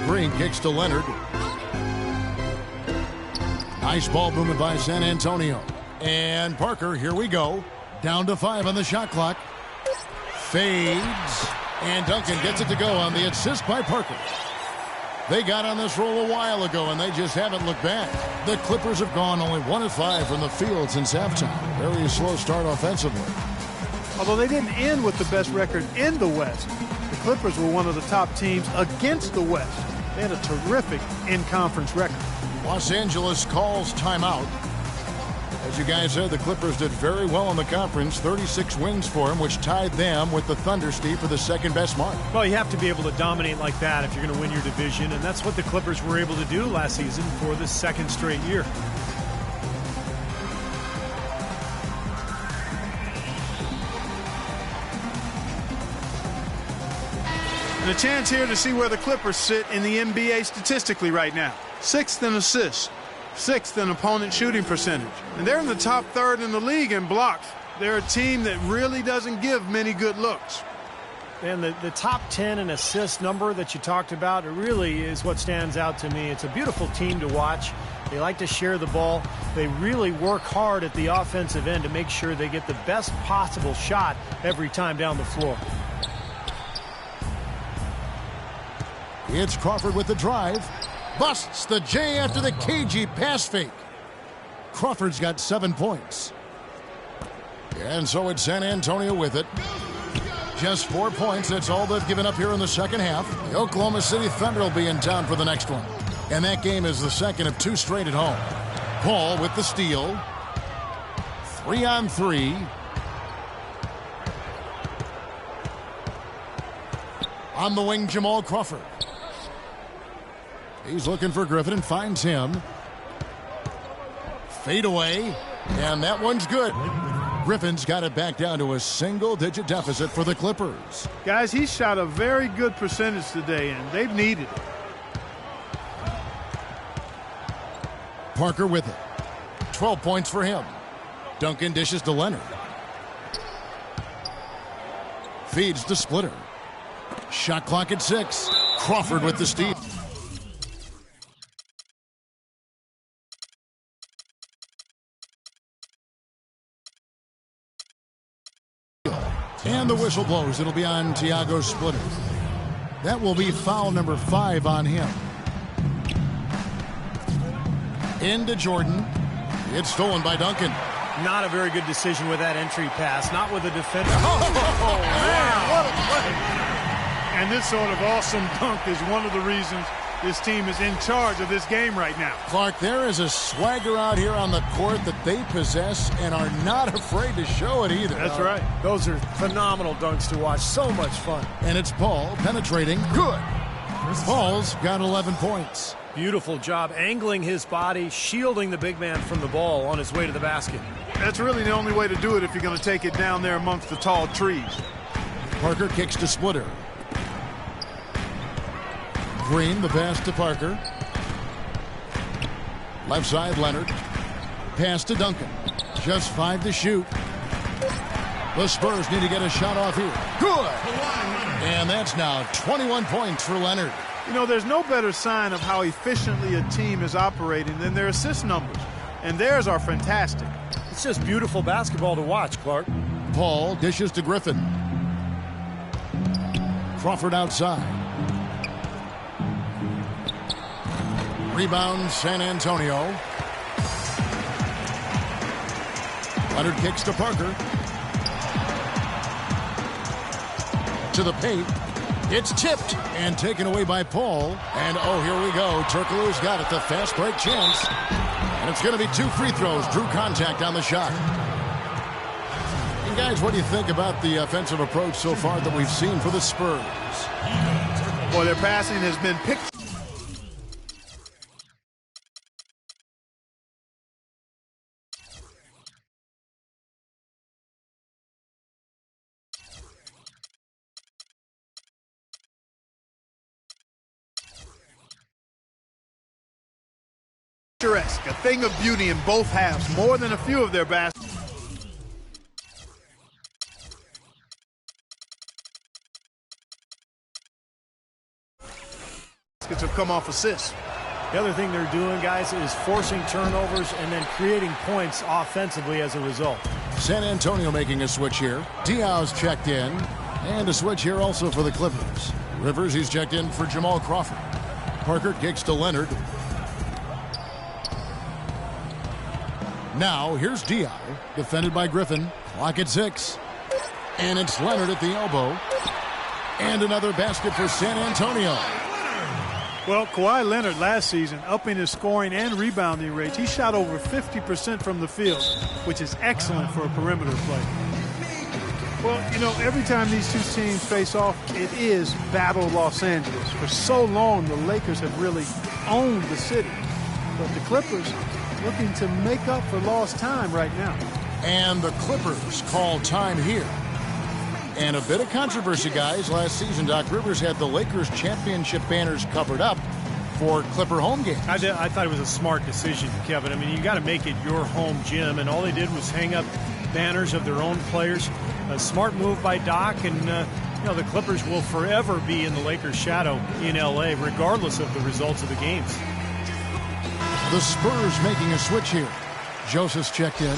Green kicks to Leonard. Nice ball movement by San Antonio. And Parker, here we go. Down to 5 on the shot clock. Fades. And Duncan gets it to go on the assist by Parker. They got on this roll a while ago, and they just haven't looked back. The Clippers have gone only 1 of 5 from the field since halftime. Very slow start offensively. Although they didn't end with the best record in the West, the Clippers were one of the top teams against the West. They had a terrific in-conference record. Los Angeles calls timeout. As you guys said, the Clippers did very well in the conference. 36 wins for them, which tied them with the Thunder, Steve, for the second best mark. Well, you have to be able to dominate like that if you're going to win your division, and that's what the Clippers were able to do last season for the second straight year. And a chance here to see where the Clippers sit in the NBA statistically right now. 6th in assists, 6th in opponent shooting percentage. And they're in the top 3rd in the league in blocks. They're a team that really doesn't give many good looks. And the top 10 in assist number that you talked about, it really is what stands out to me. It's a beautiful team to watch. They like to share the ball. They really work hard at the offensive end to make sure they get the best possible shot every time down the floor. It's Crawford with the drive. Busts the J after the cagey pass fake. Crawford's got 7 points. And so it's San Antonio with it. Just 4 points. That's all they've given up here in the second half. The Oklahoma City Thunder will be in town for the next one. And that game is the second of 2 straight at home. Paul with the steal. 3-on-3. On the wing, Jamal Crawford. He's looking for Griffin and finds him. Fade away. And that one's good. Griffin's got it back down to a single-digit deficit for the Clippers. Guys, he shot a very good percentage today, and they've needed it. Parker with it. 12 points for him. Duncan dishes to Leonard. Feeds to Splitter. Shot clock at 6. Crawford with the steal. And the whistle blows. It'll be on Thiago Splitter. That will be foul number 5 on him. Into Jordan. It's stolen by Duncan. Not a very good decision with that entry pass. Not with a defender. Oh, man, what a play. And this sort of awesome dunk is one of the reasons this team is in charge of this game right now. Clark, there is a swagger out here on the court that they possess and are not afraid to show it either. That's right. Those are phenomenal dunks to watch. So much fun. And it's Paul penetrating. Good. Paul's got 11 points. Beautiful job angling his body, shielding the big man from the ball on his way to the basket. That's really the only way to do it if you're going to take it down there amongst the tall trees. Parker kicks to Splitter. Green, the pass to Parker. Left side, Leonard. Pass to Duncan. Just 5 to shoot. The Spurs need to get a shot off here. Good! And that's now 21 points for Leonard. You know, there's no better sign of how efficiently a team is operating than their assist numbers. And theirs are fantastic. It's just beautiful basketball to watch, Clark. Paul dishes to Griffin. Crawford outside. Rebound, San Antonio. Leonard kicks to Parker. To the paint. It's tipped and taken away by Paul. And, oh, here we go. Turkoglu's got it. The fast break chance. And it's going to be 2 free throws. Drew contact on the shot. And, guys, what do you think about the offensive approach so far that we've seen for the Spurs? Boy, their passing has been picked picturesque, a thing of beauty in both halves, more than a few of their baskets have come off assists. The other thing they're doing, guys, is forcing turnovers and then creating points offensively as a result. San Antonio making a switch here. Diaz checked in. And a switch here also for the Clippers. Rivers, he's checked in for Jamal Crawford. Parker kicks to Leonard. Now, here's Diaz, defended by Griffin. Clock at 6. And it's Leonard at the elbow. And another basket for San Antonio. Well, Kawhi Leonard last season, upping his scoring and rebounding rates. He shot over 50% from the field, which is excellent for a perimeter player. Well, you know, every time these two teams face off, it is Battle Los Angeles. For so long, the Lakers have really owned the city. But the Clippers looking to make up for lost time right now. And the Clippers call time here. And a bit of controversy, guys. Last season, Doc Rivers had the Lakers championship banners covered up for Clipper home games. I thought it was a smart decision, Kevin. I mean, you got to make it your home gym, and all they did was hang up banners of their own players. A smart move by Doc, and you know, the Clippers will forever be in the Lakers' shadow in L.A., regardless of the results of the games. The Spurs making a switch here. Joseph's checked in.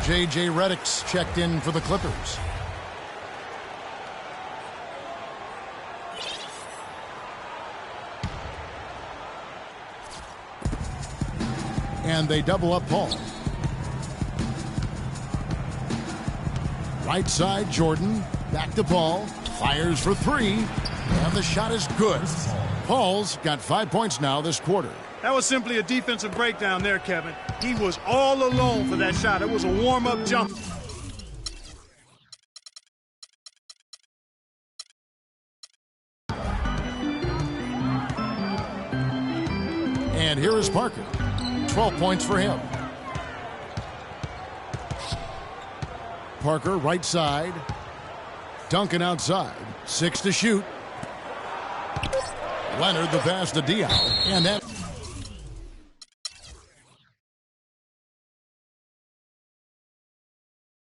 J.J. Redick's checked in for the Clippers. And they double up Paul. Right side, Jordan. Back to Paul. Fires for 3. And the shot is good. Paul's got 5 points now this quarter. That was simply a defensive breakdown there, Kevin. He was all alone for that shot. It was a warm-up jump. And here is Parker. 12 points for him. Parker right side. Duncan outside. 6 to shoot. Leonard the pass to Diaz. And that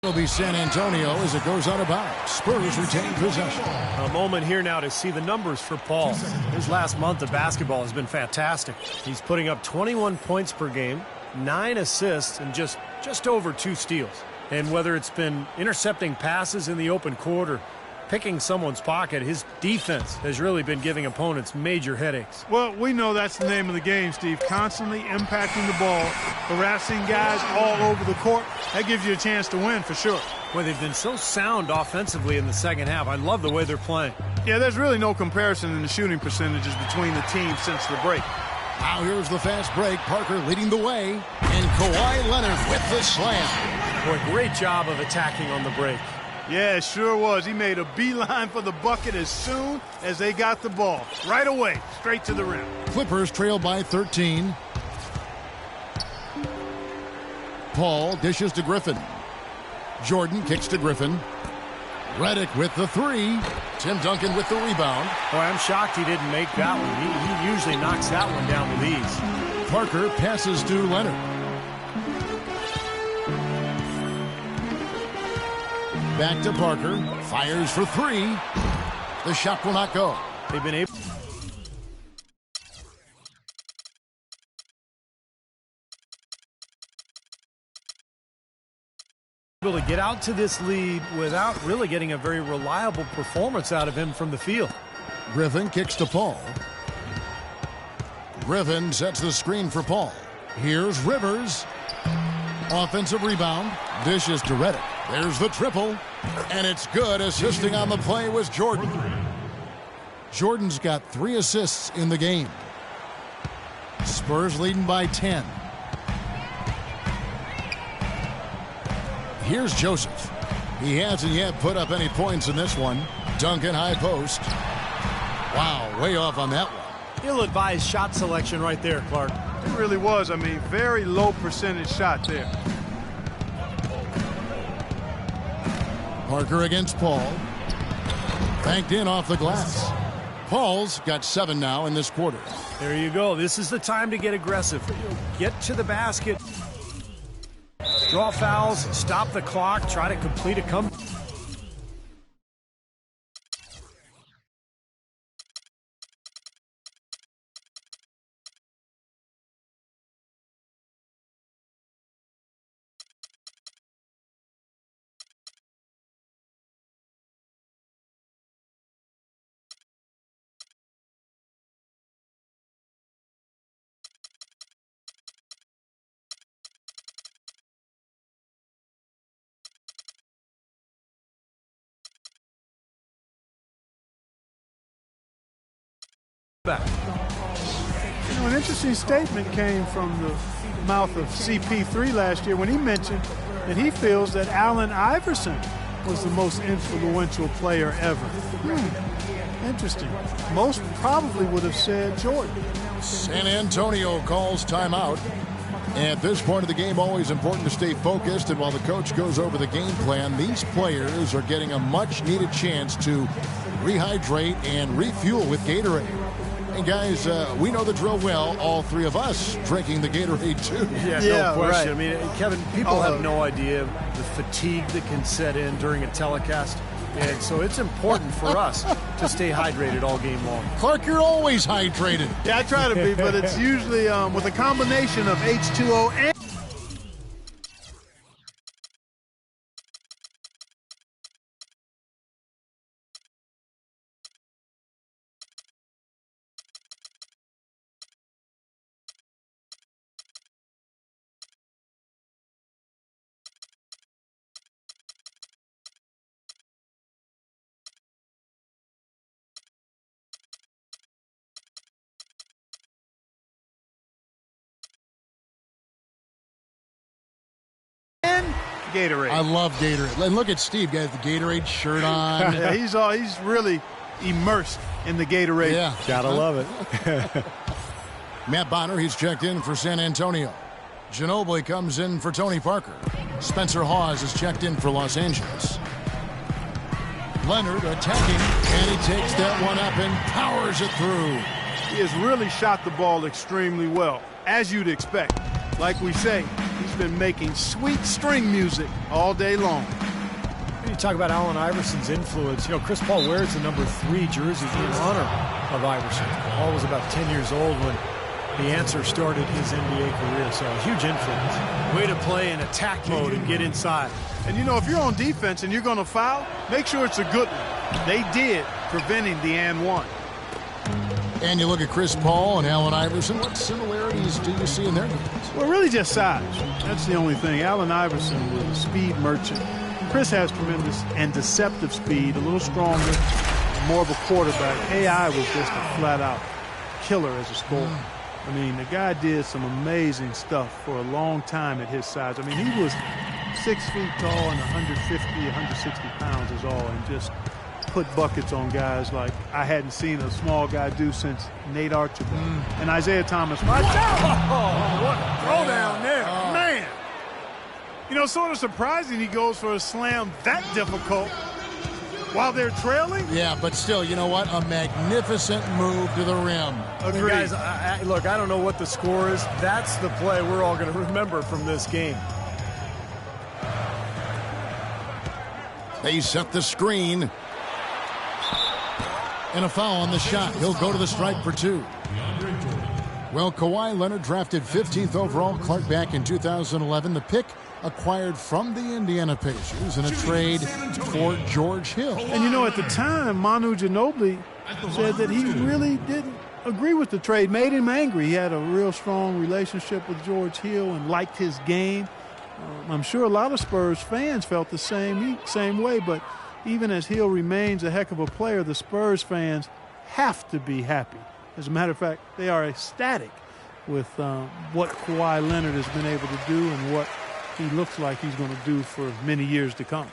will be San Antonio as it goes out of bounds. Spurs retain possession. A moment here now to see the numbers for Paul. His last month of basketball has been fantastic. He's putting up 21 points per game, 9 assists, and just over 2 steals. And whether it's been intercepting passes in the open court or picking someone's pocket, his defense has really been giving opponents major headaches. Well, we know that's the name of the game, Steve. Constantly impacting the ball, harassing guys all over the court. That gives you a chance to win for sure. Well, they've been so sound offensively in the second half. I love the way they're playing. Yeah, there's really no comparison in the shooting percentages between the teams since the break. Now here's the fast break. Parker leading the way. And Kawhi Leonard with the slam. Boy, great job of attacking on the break. Yeah, it sure was. He made a beeline for the bucket as soon as they got the ball. Right away, straight to the rim. Clippers trail by 13. Paul dishes to Griffin. Jordan kicks to Griffin. Redick with the 3. Tim Duncan with the rebound. Boy, I'm shocked he didn't make that one. He usually knocks that one down with ease. Parker passes to Leonard. Back to Parker. Fires for 3. The shot will not go. They've been able to get out to this lead without really getting a very reliable performance out of him from the field. Griffin kicks to Paul. Griffin sets the screen for Paul. Here's Rivers. Offensive rebound. Dishes to Redick. There's the triple. And it's good. Assisting on the play was Jordan. Jordan's got 3 assists in the game. Spurs leading by 10. Here's Joseph. He hasn't yet put up any points in this one. Duncan high post. Wow, way off on that one. Ill-advised shot selection right there, Clark. It really was. I mean, very low percentage shot there. Parker against Paul. Banked in off the glass. Paul's got 7 now in this quarter. There you go. This is the time to get aggressive. Get to the basket. Draw fouls, stop the clock, try to complete a comeback. You know, an interesting statement came from the mouth of CP3 last year when he mentioned that he feels that Allen Iverson was the most influential player ever. Interesting. Most probably would have said Jordan. San Antonio calls timeout. At this point of the game, always important to stay focused, and while the coach goes over the game plan, these players are getting a much-needed chance to rehydrate and refuel with Gatorade. And guys, we know the drill well, all 3 of us drinking the Gatorade too. Yeah, no question. Right. I mean, Kevin, people have no idea the fatigue that can set in during a telecast. And so it's important for us to stay hydrated all game long. Clark, you're always hydrated. Yeah, I try to be, but it's usually with a combination of H2O and... Gatorade. I love Gatorade. And look at Steve, got the Gatorade shirt on. Yeah, he's really immersed in the Gatorade. Yeah, gotta love it. Matt Bonner, he's checked in for San Antonio. Ginobili comes in for Tony Parker. Spencer Hawes is checked in for Los Angeles. Leonard attacking, and he takes that one up and powers it through. He has really shot the ball extremely well, as you'd expect. Like we say, he's been making sweet string music all day long. You talk about Allen Iverson's influence. You know, Chris Paul wears the number 3 jersey in honor of Iverson. Paul was about 10 years old when the answer started his NBA career, so a huge influence. Way to play in attack mode and get inside. And, you know, if you're on defense and you're going to foul, make sure it's a good one. They did, preventing the and one. And you look at Chris Paul and Allen Iverson. What similarities do you see in their games? Well, really just size. That's the only thing. Allen Iverson was a speed merchant. Chris has tremendous and deceptive speed, a little stronger, more of a quarterback. AI was just a flat-out killer as a scorer. I mean, the guy did some amazing stuff for a long time at his size. I mean, he was 6 feet tall and 150, 160 pounds is all, and just put buckets on guys like I hadn't seen a small guy do since Nate Archibald and Isaiah Thomas. Watch out! What a throw down there, man! You know, sort of surprising he goes for a slam that difficult while they're trailing. Yeah, but still, you know what? A magnificent move to the rim. Agreed. Guys, look, I don't know what the score is. That's the play we're all going to remember from this game. They set the screen. And a foul on the shot. He'll go to the stripe for 2. Well, Kawhi Leonard drafted 15th overall, Clark, back in 2011. The pick acquired from the Indiana Pacers in a trade for George Hill. And, you know, at the time, Manu Ginobili said that he really didn't agree with the trade, made him angry. He had a real strong relationship with George Hill and liked his game. I'm sure a lot of Spurs fans felt the same way, but even as Hill remains a heck of a player, the Spurs fans have to be happy. As a matter of fact, they are ecstatic with what Kawhi Leonard has been able to do and what he looks like he's going to do for many years to come.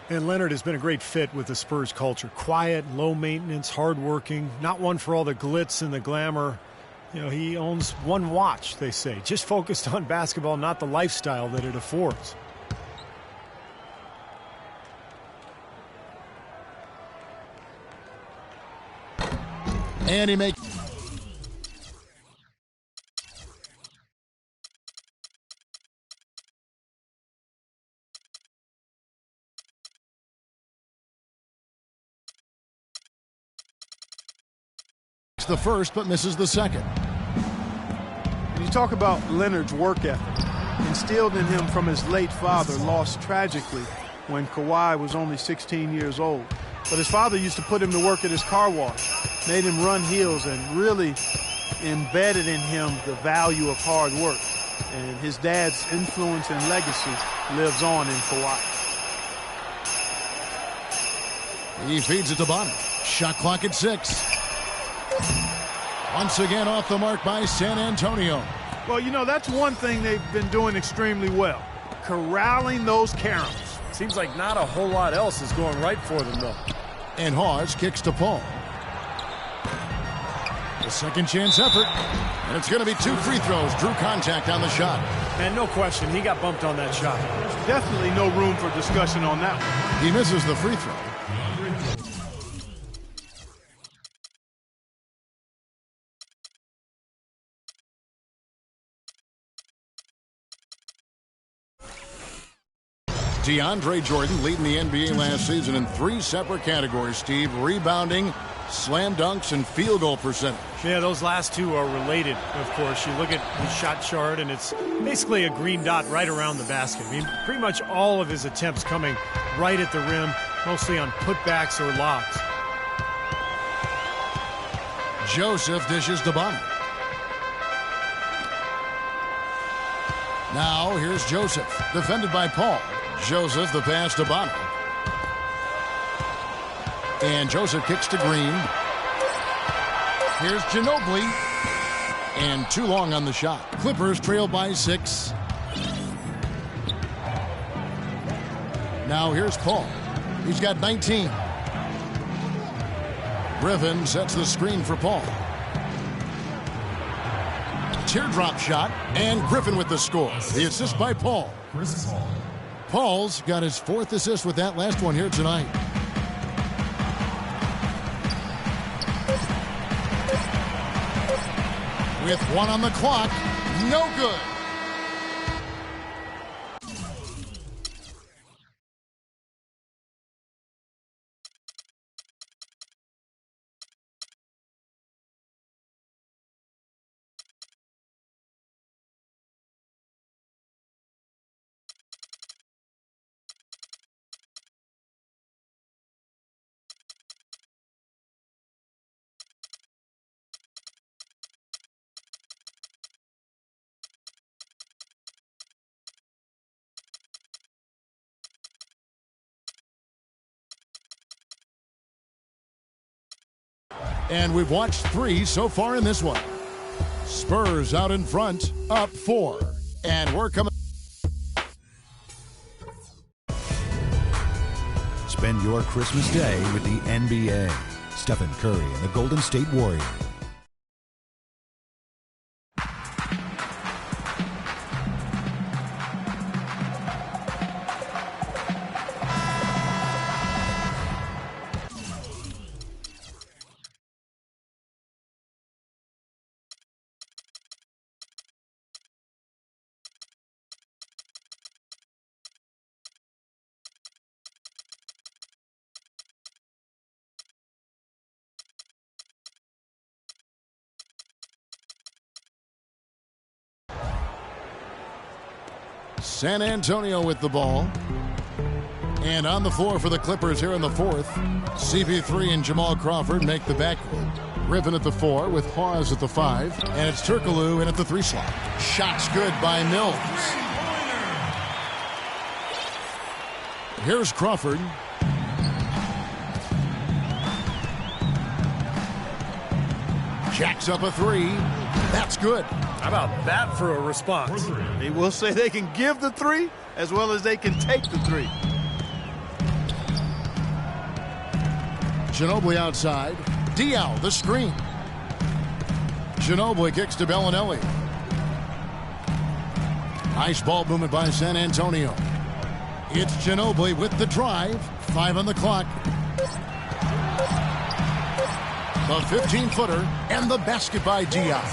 And Leonard has been a great fit with the Spurs culture. Quiet, low maintenance, hardworking, not one for all the glitz and the glamour. You know, he owns one watch, they say, just focused on basketball, not the lifestyle that it affords. And he makes the first but misses the second. You talk about Leonard's work ethic, instilled in him from his late father, lost tragically when Kawhi was only 16 years old. But his father used to put him to work at his car wash, made him run hills, and really embedded in him the value of hard work. And his dad's influence and legacy lives on in Kawhi. He feeds it to Bonner. Shot clock at 6. Once again off the mark by San Antonio. Well, you know, that's one thing they've been doing extremely well, corralling those caroms. Seems like not a whole lot else is going right for them, though. And Hawes kicks to Paul. A second chance effort. And it's going to be 2 free throws. Drew contact on the shot. And no question, he got bumped on that shot. Definitely no room for discussion on that one. He misses the free throw. DeAndre Jordan leading the NBA last season in 3 separate categories, Steve. Rebounding, slam dunks, and field goal percentage. Yeah, those last two are related, of course. You look at his shot chart, and it's basically a green dot right around the basket. I mean, pretty much all of his attempts coming right at the rim, mostly on putbacks or lobs. Joseph dishes to Bonner. Now here's Joseph, defended by Paul. Joseph, the pass to Bonner. And Joseph kicks to Green. Here's Ginobili. And too long on the shot. Clippers trail by 6. Now here's Paul. He's got 19. Griffin sets the screen for Paul. Teardrop shot. And Griffin with the score. The assist by Paul. Paul's got his 4th assist with that last one here tonight. With 1 on the clock, no good. And we've watched 3 so far in this one. Spurs out in front, up 4. And we're coming. Spend your Christmas day with the NBA. Stephen Curry and the Golden State Warriors. San Antonio with the ball. And on the floor for the Clippers here in the 4th. CP3 and Jamal Crawford make the backcourt. Griffin at the 4 with Hawes at the 5. And it's Turkoglu in at the 3 slot. Shots good by Mills. Here's Crawford. Jacks up a 3. That's good. How about that for a response? They will say they can give the 3 as well as they can take the 3. Ginobili outside. Diaw, the screen. Ginobili kicks to Bellinelli. Nice ball movement by San Antonio. It's Ginobili with the drive. 5 on the clock. The 15-footer and the basket by Diop.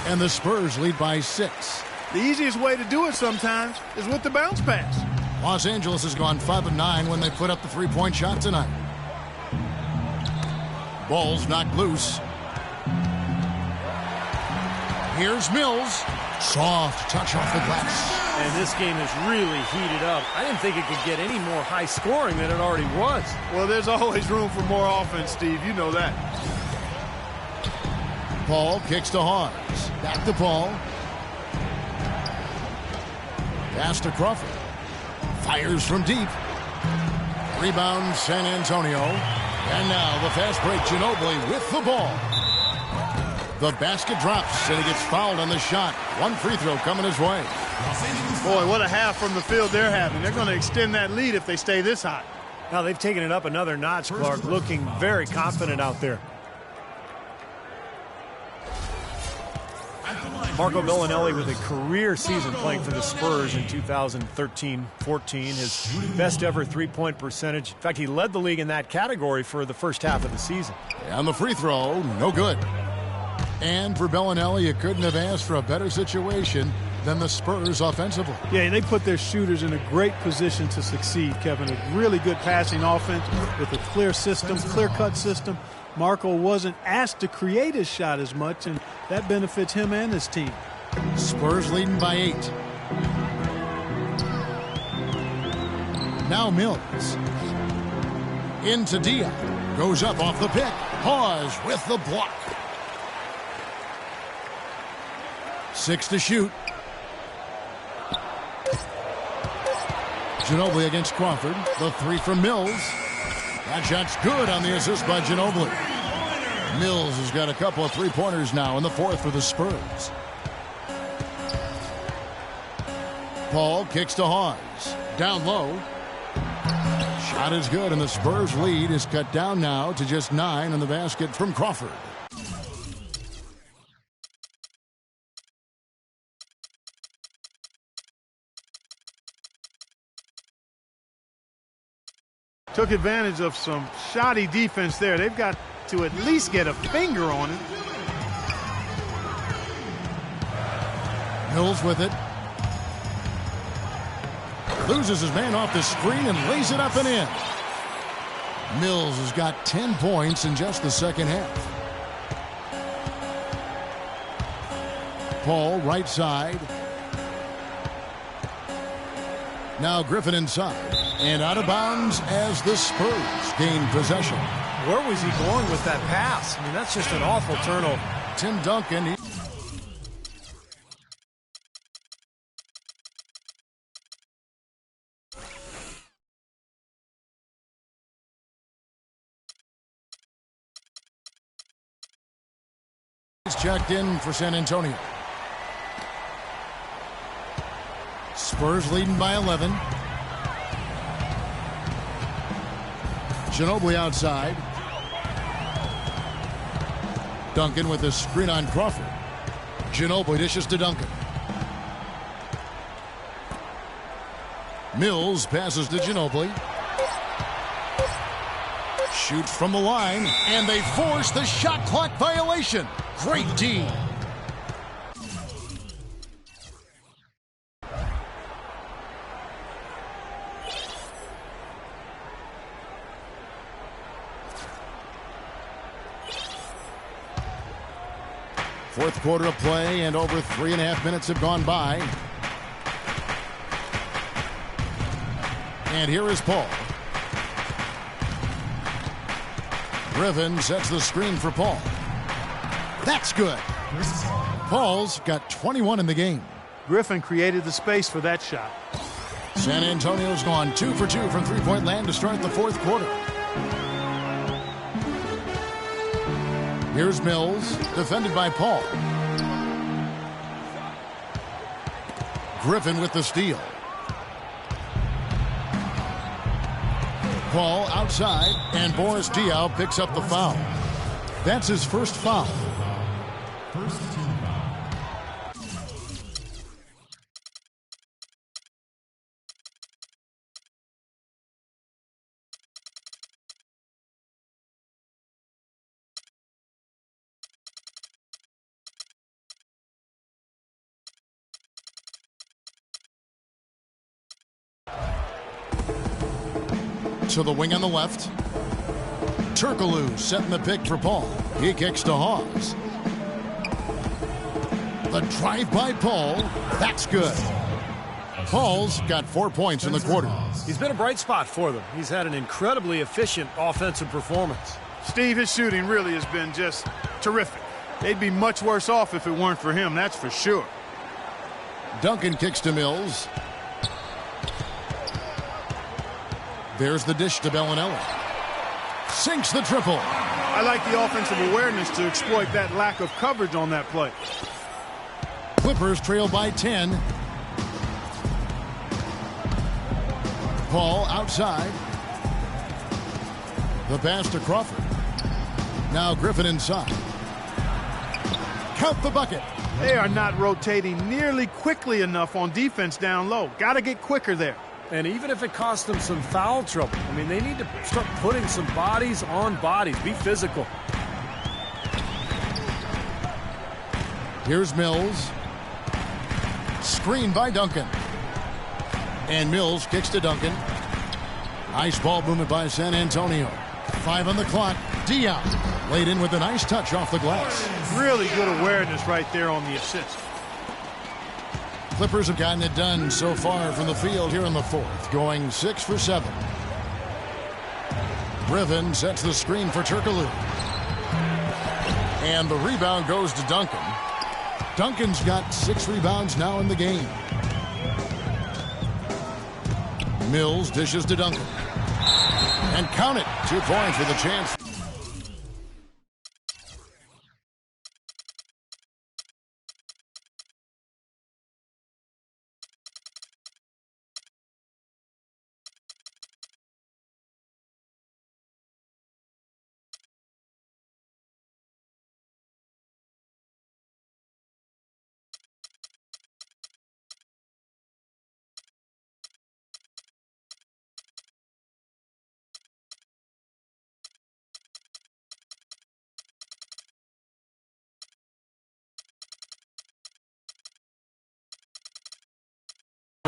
And the Spurs lead by 6. The easiest way to do it sometimes is with the bounce pass. Los Angeles has gone 5 of 9 when they put up the three-point shot tonight. Ball's knocked loose. Here's Mills. Soft touch off the glass. And this game is really heated up. I didn't think it could get any more high scoring than it already was. Well, there's always room for more offense, Steve. You know that. Paul kicks to Hawes. Back to Paul. Pass to Crawford. Fires from deep. Rebound San Antonio. And now the fast break. Ginobili with the ball. The basket drops, and he gets fouled on the shot. One free throw coming his way. Boy, what a half from the field they're having. They're going to extend that lead if they stay this hot. Now they've taken it up another notch, Clark, looking very confident out there. Marco Bellinelli with a career season playing for the Spurs in 2013-14. His best ever three-point percentage. In fact, he led the league in that category for the first half of the season. And the free throw, no good. And for Bellinelli, you couldn't have asked for a better situation than the Spurs offensively. Yeah, they put their shooters in a great position to succeed, Kevin. A really good passing offense with a clear system, clear-cut system. Marco wasn't asked to create his shot as much, and that benefits him and his team. Spurs leading by 8. Now Mills. Into Diop. Goes up off the pick. Hawes with the block. 6 to shoot. Ginobili against Crawford. The 3 from Mills. That shot's good on the assist by Ginobili. Mills has got a couple of three-pointers now in the 4th for the Spurs. Paul kicks to Hawes. Down low. Shot is good, and the Spurs lead is cut down now to just 9 in the basket from Crawford. Took advantage of some shoddy defense there. They've got to at least get a finger on it. Mills with it. Loses his man off the screen and lays it up and in. Mills has got 10 points in just the second half. Paul right side. Now Griffin inside. And out of bounds as the Spurs gain possession. Where was he going with that pass? I mean, that's just an awful turnover. Tim Duncan. He's checked in for San Antonio. Spurs leading by 11. Ginobili outside. Duncan with a screen on Crawford. Ginobili dishes to Duncan. Mills passes to Ginobili. Shoots from the line, and they force the shot clock violation. Great D. Fourth quarter of play, and over 3.5 minutes have gone by. And here is Paul. Griffin sets the screen for Paul. That's good. Paul's got 21 in the game. Griffin created the space for that shot. San Antonio's gone 2 for 2 from three-point land to start the fourth quarter. Here's Mills, defended by Paul. Griffin with the steal. Paul outside, and Boris Diaw picks up the foul. That's his first foul. First team. To the wing on the left. Turkoglu setting the pick for Paul. He kicks to Hawes. The drive by Paul. That's good. Paul's got 4 points in the quarter. He's been a bright spot for them. He's had an incredibly efficient offensive performance. Steve, his shooting really has been just terrific. They'd be much worse off if it weren't for him, that's for sure. Duncan kicks to Mills. There's the dish to Bellinelli. Sinks the triple. I like the offensive awareness to exploit that lack of coverage on that play. Clippers trail by 10. Paul outside. The pass to Crawford. Now Griffin inside. Count the bucket. They are not rotating nearly quickly enough on defense down low. Got to get quicker there. And even if it costs them some foul trouble, I mean, they need to start putting some bodies on bodies. Be physical. Here's Mills. Screen by Duncan. And Mills kicks to Duncan. Nice ball movement by San Antonio. 5 on the clock. Dion laid in with a nice touch off the glass. Really good awareness right there on the assist. Clippers have gotten it done so far from the field here in the fourth, going 6 for 7. Griffin sets the screen for Turkoglu. And the rebound goes to Duncan. Duncan's got 6 rebounds now in the game. Mills dishes to Duncan. And count it. 2 points with a chance.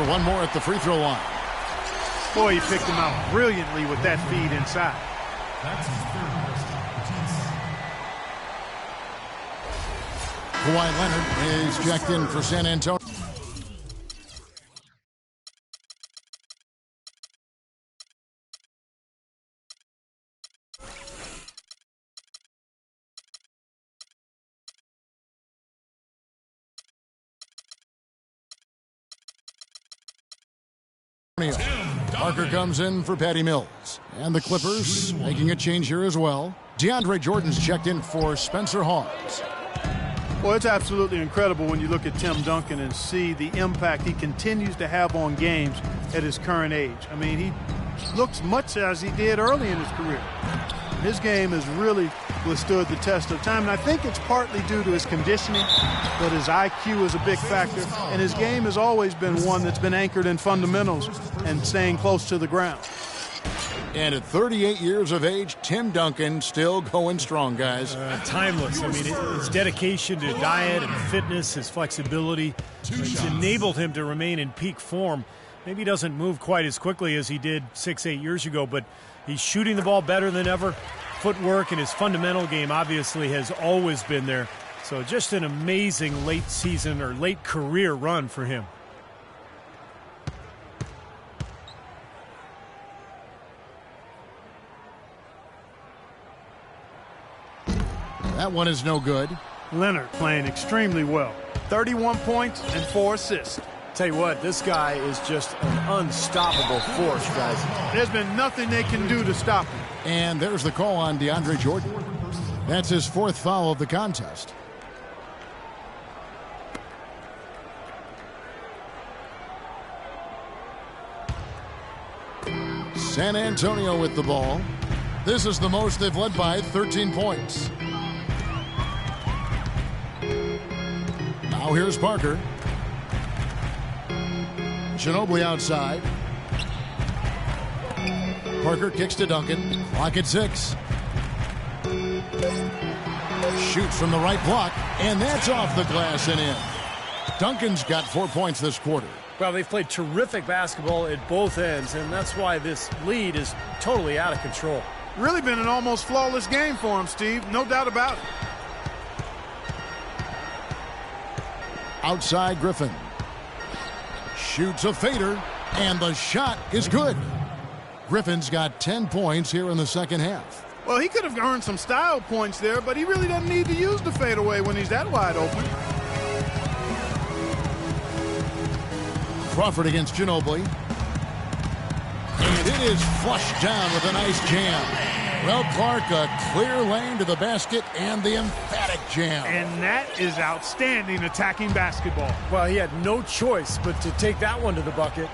One more at the free throw line. Boy, he picked him out brilliantly with that feed inside. That's his third Kawhi Leonard is checked in for San Antonio. Parker comes in for Patty Mills. And the Clippers making a change here as well. DeAndre Jordan's checked in for Spencer Hawes. Well, it's absolutely incredible when you look at Tim Duncan and see the impact he continues to have on games at his current age. I mean, he looks much as he did early in his career. His game has really withstood the test of time, and I think it's partly due to his conditioning, but his IQ is a big factor, and his game has always been one that's been anchored in fundamentals and staying close to the ground. And at 38 years of age, Tim Duncan still going strong, guys. Timeless. I mean, his dedication to diet and fitness, his flexibility, it's enabled him to remain in peak form. Maybe he doesn't move quite as quickly as he did 6-8 years ago, but he's shooting the ball better than ever. Footwork and his fundamental game obviously has always been there. So just an amazing late season or late career run for him. That one is no good. Leonard playing extremely well. 31 points and 4 assists. Tell you what, this guy is just an unstoppable force, guys. There's been nothing they can do to stop him. And there's the call on DeAndre Jordan. That's his 4th foul of the contest. San Antonio with the ball. This is the most they've led by, 13 points. Now here's Parker. Ginobili outside. Parker kicks to Duncan. Clock at 6. Shoots from the right block, and that's off the glass and in. Duncan's got 4 points this quarter. Well, they've played terrific basketball at both ends, and that's why this lead is totally out of control. Really been an almost flawless game for him, Steve. No doubt about it. Outside Griffin. Shoots a fader, and the shot is good. Griffin's got 10 points here in the second half. Well, he could have earned some style points there, but he really doesn't need to use the fadeaway when he's that wide open. Crawford against Ginobili. And it is flushed down with a nice jam. Well, Clark, a clear lane to the basket and the emphatic jam. And that is outstanding attacking basketball. Well, he had no choice but to take that one to the bucket.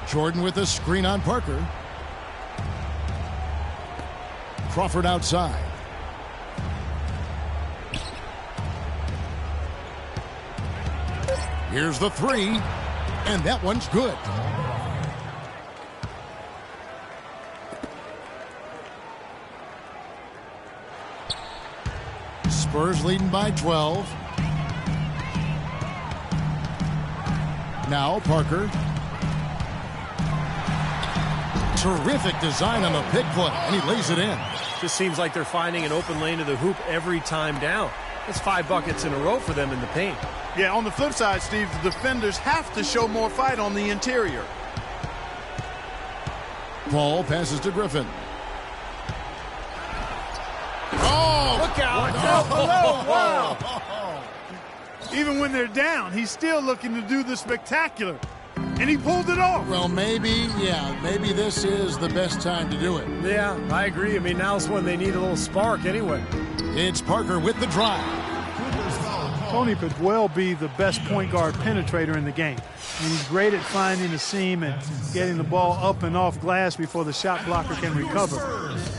Jordan with a screen on Parker. Crawford outside. Here's the three, and that one's good. Spurs leading by 12. Now Parker. Terrific design on the pick play, and he lays it in. Just seems like they're finding an open lane to the hoop every time down. That's 5 buckets in a row for them in the paint. Yeah, on the flip side, Steve, the defenders have to show more fight on the interior. Paul passes to Griffin. Oh, look out. Wow. Even when they're down, he's still looking to do the spectacular. And he pulled it off. Well, maybe this is the best time to do it. Yeah, I agree. I mean, now's when they need a little spark anyway. It's Parker with the drive. Tony could well be the best point guard penetrator in the game. I mean, he's great at finding the seam and getting the ball up and off glass before the shot blocker can recover.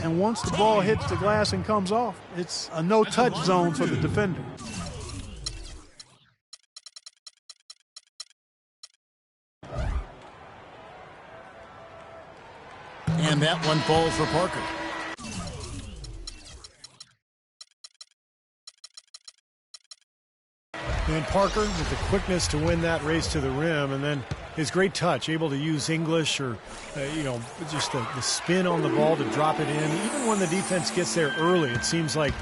And once the ball hits the glass and comes off, it's a no-touch zone for the defender. And that one falls for Parker. And Parker with the quickness to win that race to the rim, and then his great touch, able to use English or, just the spin on the ball to drop it in. Even when the defense gets there early, it seems like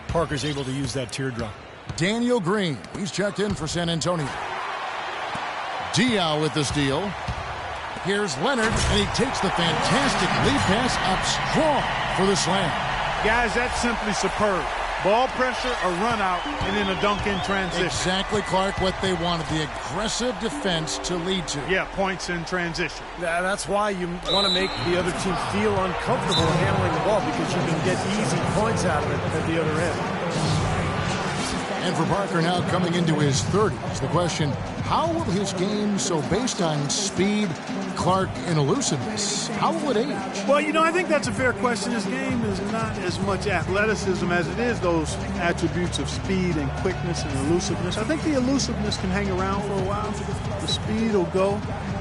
Parker's able to use that teardrop. Daniel Green, he's checked in for San Antonio. Diaw with the steal. Here's Leonard, and he takes the fantastic lead pass up strong for the slam. Guys, that's simply superb. Ball pressure, a run out, and then a dunk in transition. Exactly, Clark, what they wanted, the aggressive defense to lead to. Yeah, points in transition. That's why you want to make the other team feel uncomfortable handling the ball, because you can get easy points out of it at the other end. And for Parker now coming into his 30s, the question, how will his game, so based on speed, Clark, and elusiveness, how will it age? Well, I think that's a fair question. His game is not as much athleticism as it is those attributes of speed and quickness and elusiveness. I think the elusiveness can hang around for a while. The speed will go.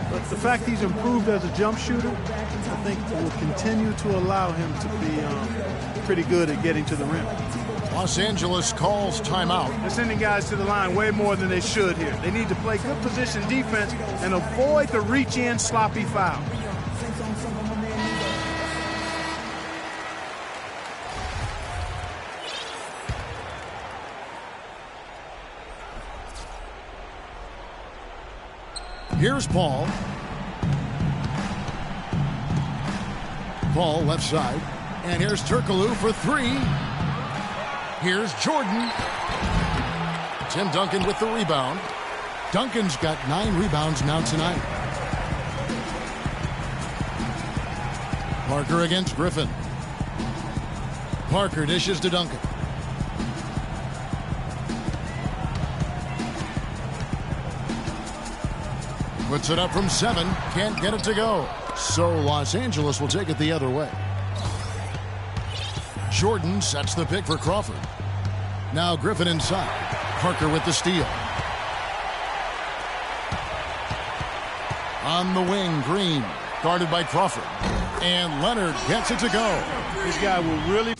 But the fact he's improved as a jump shooter, I think will continue to allow him to be pretty good at getting to the rim. Los Angeles calls timeout. They're sending guys to the line way more than they should here. They need to play good position defense and avoid the reach-in sloppy foul. Here's Paul. Paul left side. And here's Turkoglu for three. Here's Jordan. Tim Duncan with the rebound. Duncan's got 9 rebounds now tonight. Parker against Griffin. Parker dishes to Duncan. Puts it up from 7. Can't get it to go. So Los Angeles will take it the other way. Jordan sets the pick for Crawford. Now Griffin inside. Parker with the steal. On the wing, Green. Guarded by Crawford. And Leonard gets it to go. This guy will really...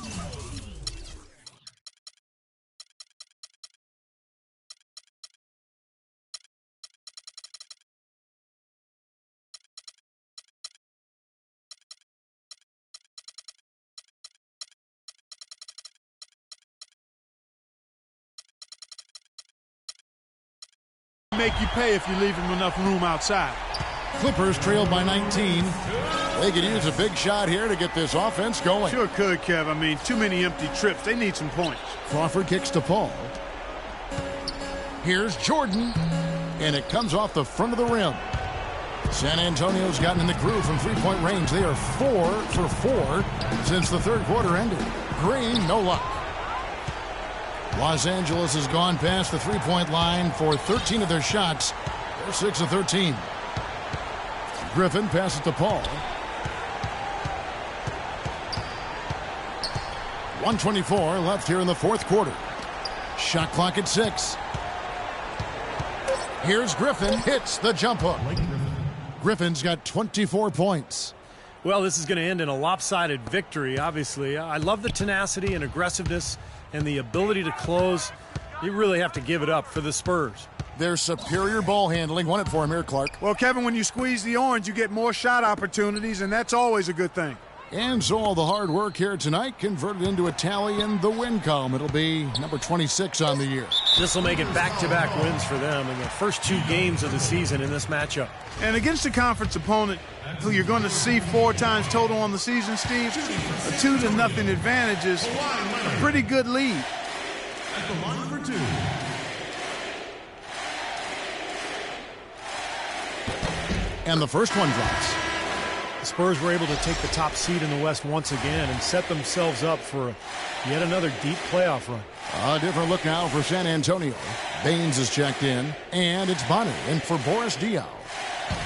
Make you pay if you leave him enough room outside. Clippers trailed by 19. They could use a big shot here to get this offense going. Sure could, Kev. I mean, too many empty trips. They need some points. Crawford kicks to Paul. Here's Jordan, and it comes off the front of the rim. San Antonio's gotten in the groove from three-point range. They are 4 for 4 since the third quarter ended. Green, no luck. Los Angeles has gone past the three-point line for 13 of their shots. They're 6 of 13. Griffin passes to Paul. 1:24 left here in the fourth quarter. Shot clock at 6. Here's Griffin, hits the jump hook. Griffin's got 24 points. Well, this is going to end in a lopsided victory, obviously. I love the tenacity and aggressiveness and the ability to close. You really have to give it up for the Spurs. Their superior ball handling. Won it for him here, Clark. Well, Kevin, when you squeeze the orange, you get more shot opportunities, and that's always a good thing. And so all the hard work here tonight converted into a tally in the win column. It'll be number 26 on the year. This will make it back-to-back wins for them in the first 2 games of the season in this matchup. And against a conference opponent who you're going to see 4 times total on the season, Steve, a 2-0 advantage is a pretty good lead. At the line for 2. And the first one drops. The Spurs were able to take the top seed in the West once again and set themselves up for yet another deep playoff run. A different look now for San Antonio. Baines is checked in, and it's Bonner in for Boris Diaw.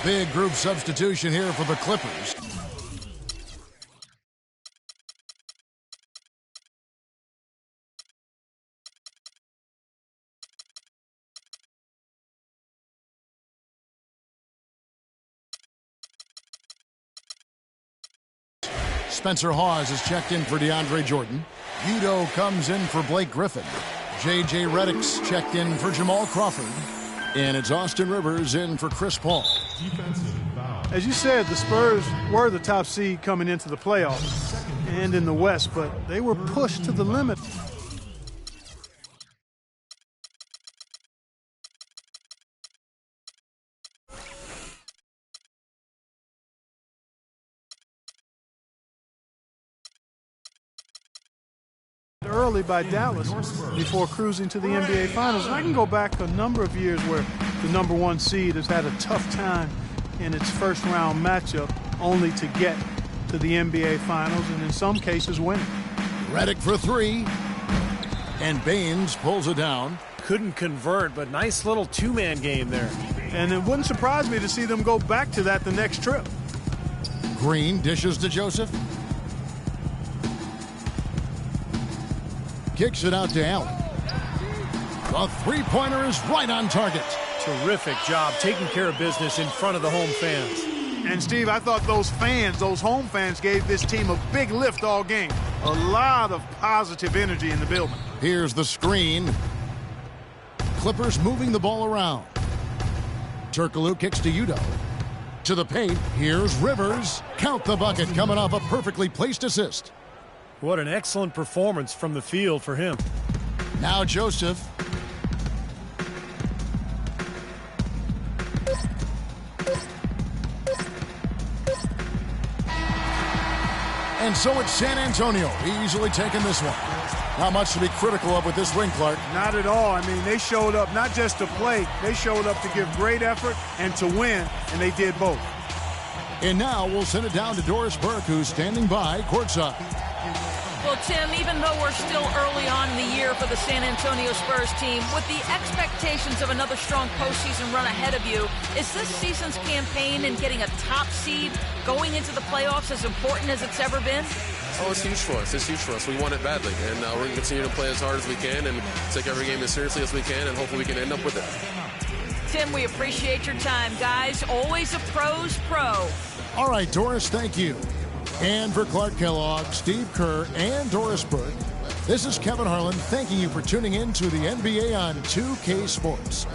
Big group substitution here for the Clippers. Spencer Hawes is checked in for DeAndre Jordan. Udo comes in for Blake Griffin. J.J. Redick's checked in for Jamal Crawford. And it's Austin Rivers in for Chris Paul. As you said, the Spurs were the top seed coming into the playoffs and in the West, but they were pushed to the limit. Early by Dallas before cruising to the NBA Finals. And I can go back a number of years where the number 1 seed has had a tough time in its first round matchup only to get to the NBA Finals and in some cases win. Redick for 3. And Baines pulls it down. Couldn't convert, but nice little 2-man game there. And it wouldn't surprise me to see them go back to that the next trip. Green dishes to Joseph. Kicks it out to Allen. The three-pointer is right on target. Terrific job taking care of business in front of the home fans. And, Steve, I thought those fans, those home fans, gave this team a big lift all game. A lot of positive energy in the building. Here's the screen. Clippers moving the ball around. Turkoglu kicks to Udo. To the paint. Here's Rivers. Count the bucket coming off a perfectly placed assist. What an excellent performance from the field for him. Now Joseph. And so it's San Antonio easily taking this one. Not much to be critical of with this win, Clark. Not at all. I mean, they showed up not just to play. They showed up to give great effort and to win, and they did both. And now we'll send it down to Doris Burke, who's standing by courtside. Well, Tim, even though we're still early on in the year for the San Antonio Spurs team, with the expectations of another strong postseason run ahead of you, is this season's campaign in getting a top seed going into the playoffs as important as it's ever been? Oh, it's huge for us. It's huge for us. We want it badly, and we're going to continue to play as hard as we can and take every game as seriously as we can, and hopefully we can end up with it. Tim, we appreciate your time, guys. Always a pro's pro. All right, Doris, thank you. And for Clark Kellogg, Steve Kerr, and Doris Burke, this is Kevin Harlan thanking you for tuning in to the NBA on 2K Sports.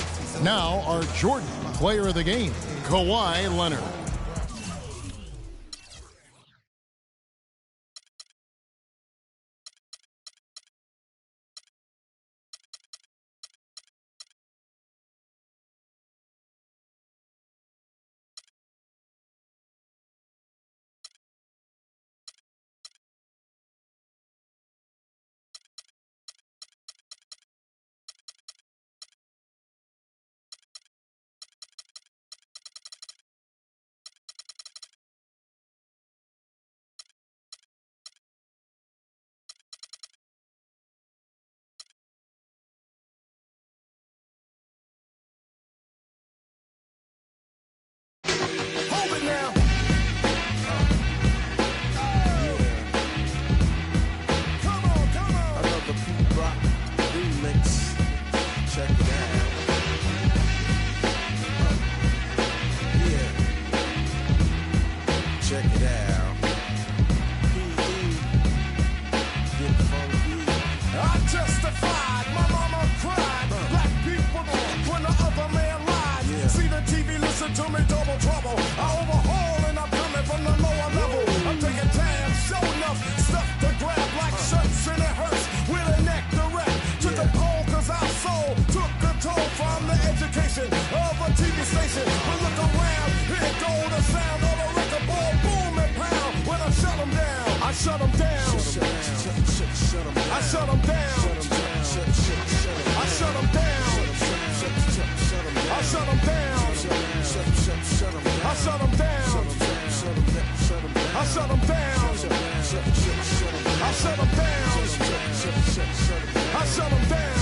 Now, our Jordan Player of the Game, Kawhi Leonard. I shut them down. I shut them down. I shut them down. I shut them down. I shut them down. I shut them down. I shut them down. I shut them down.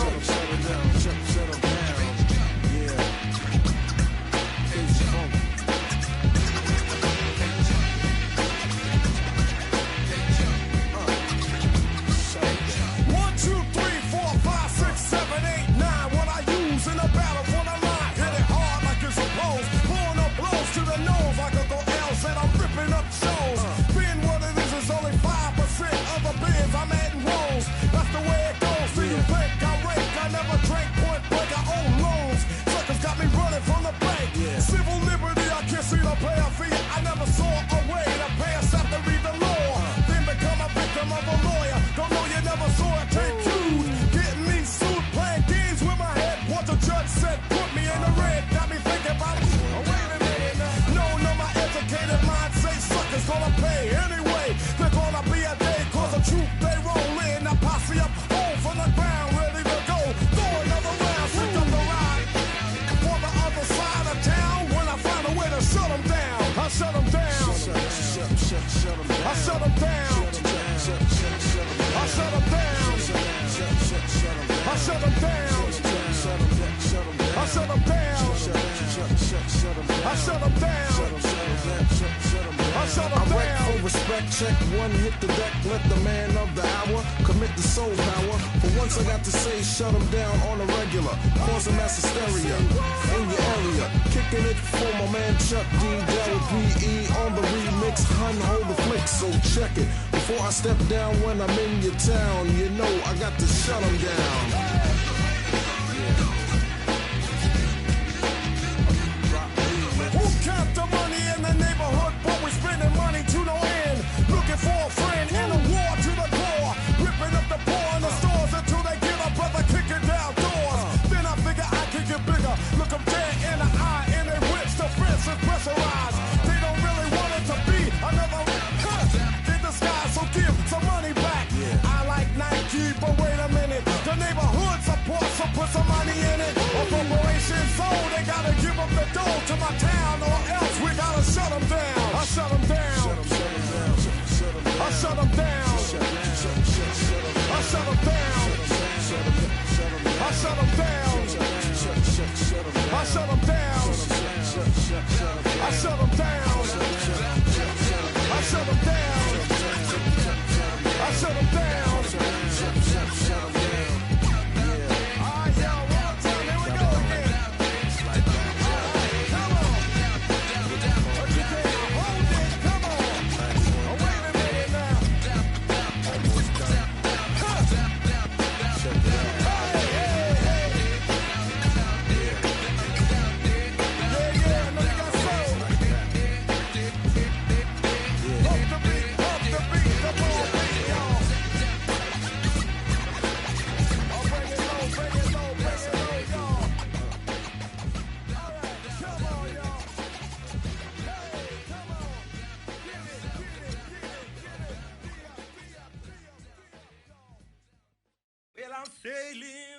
Check one, hit the deck, let the man of the hour commit the soul power. For once I got to say, shut him down on a regular, causing mass hysteria in your area. Kicking it for my man Chuck D, Del P.E. on the remix, hun, hold the flick, so check it. Before I step down when I'm in your town, you know I got to shut him down. For a friend and a war to the core, ripping up the poor in the stores until they get a brother kicking down doors. Then I figure I can get bigger, look them dead in the eye, and they whips the fence is pressurized. They don't really want it to be another in the sky, so give some money back. I like Nike, but wait a minute, the neighborhood support, so put some money in it. A corporation sold, they gotta give up the dough to my town, or else we gotta shut them down. I shut them down. I shut them down. I shut them down. I shut them down. I shut them down. I shut them down. I shut them down. I shut them down. All right, y'all, one more time. Here we go again. Come on. Put your down. Hold it. Come on. Wait a minute now. Well, I'm sailing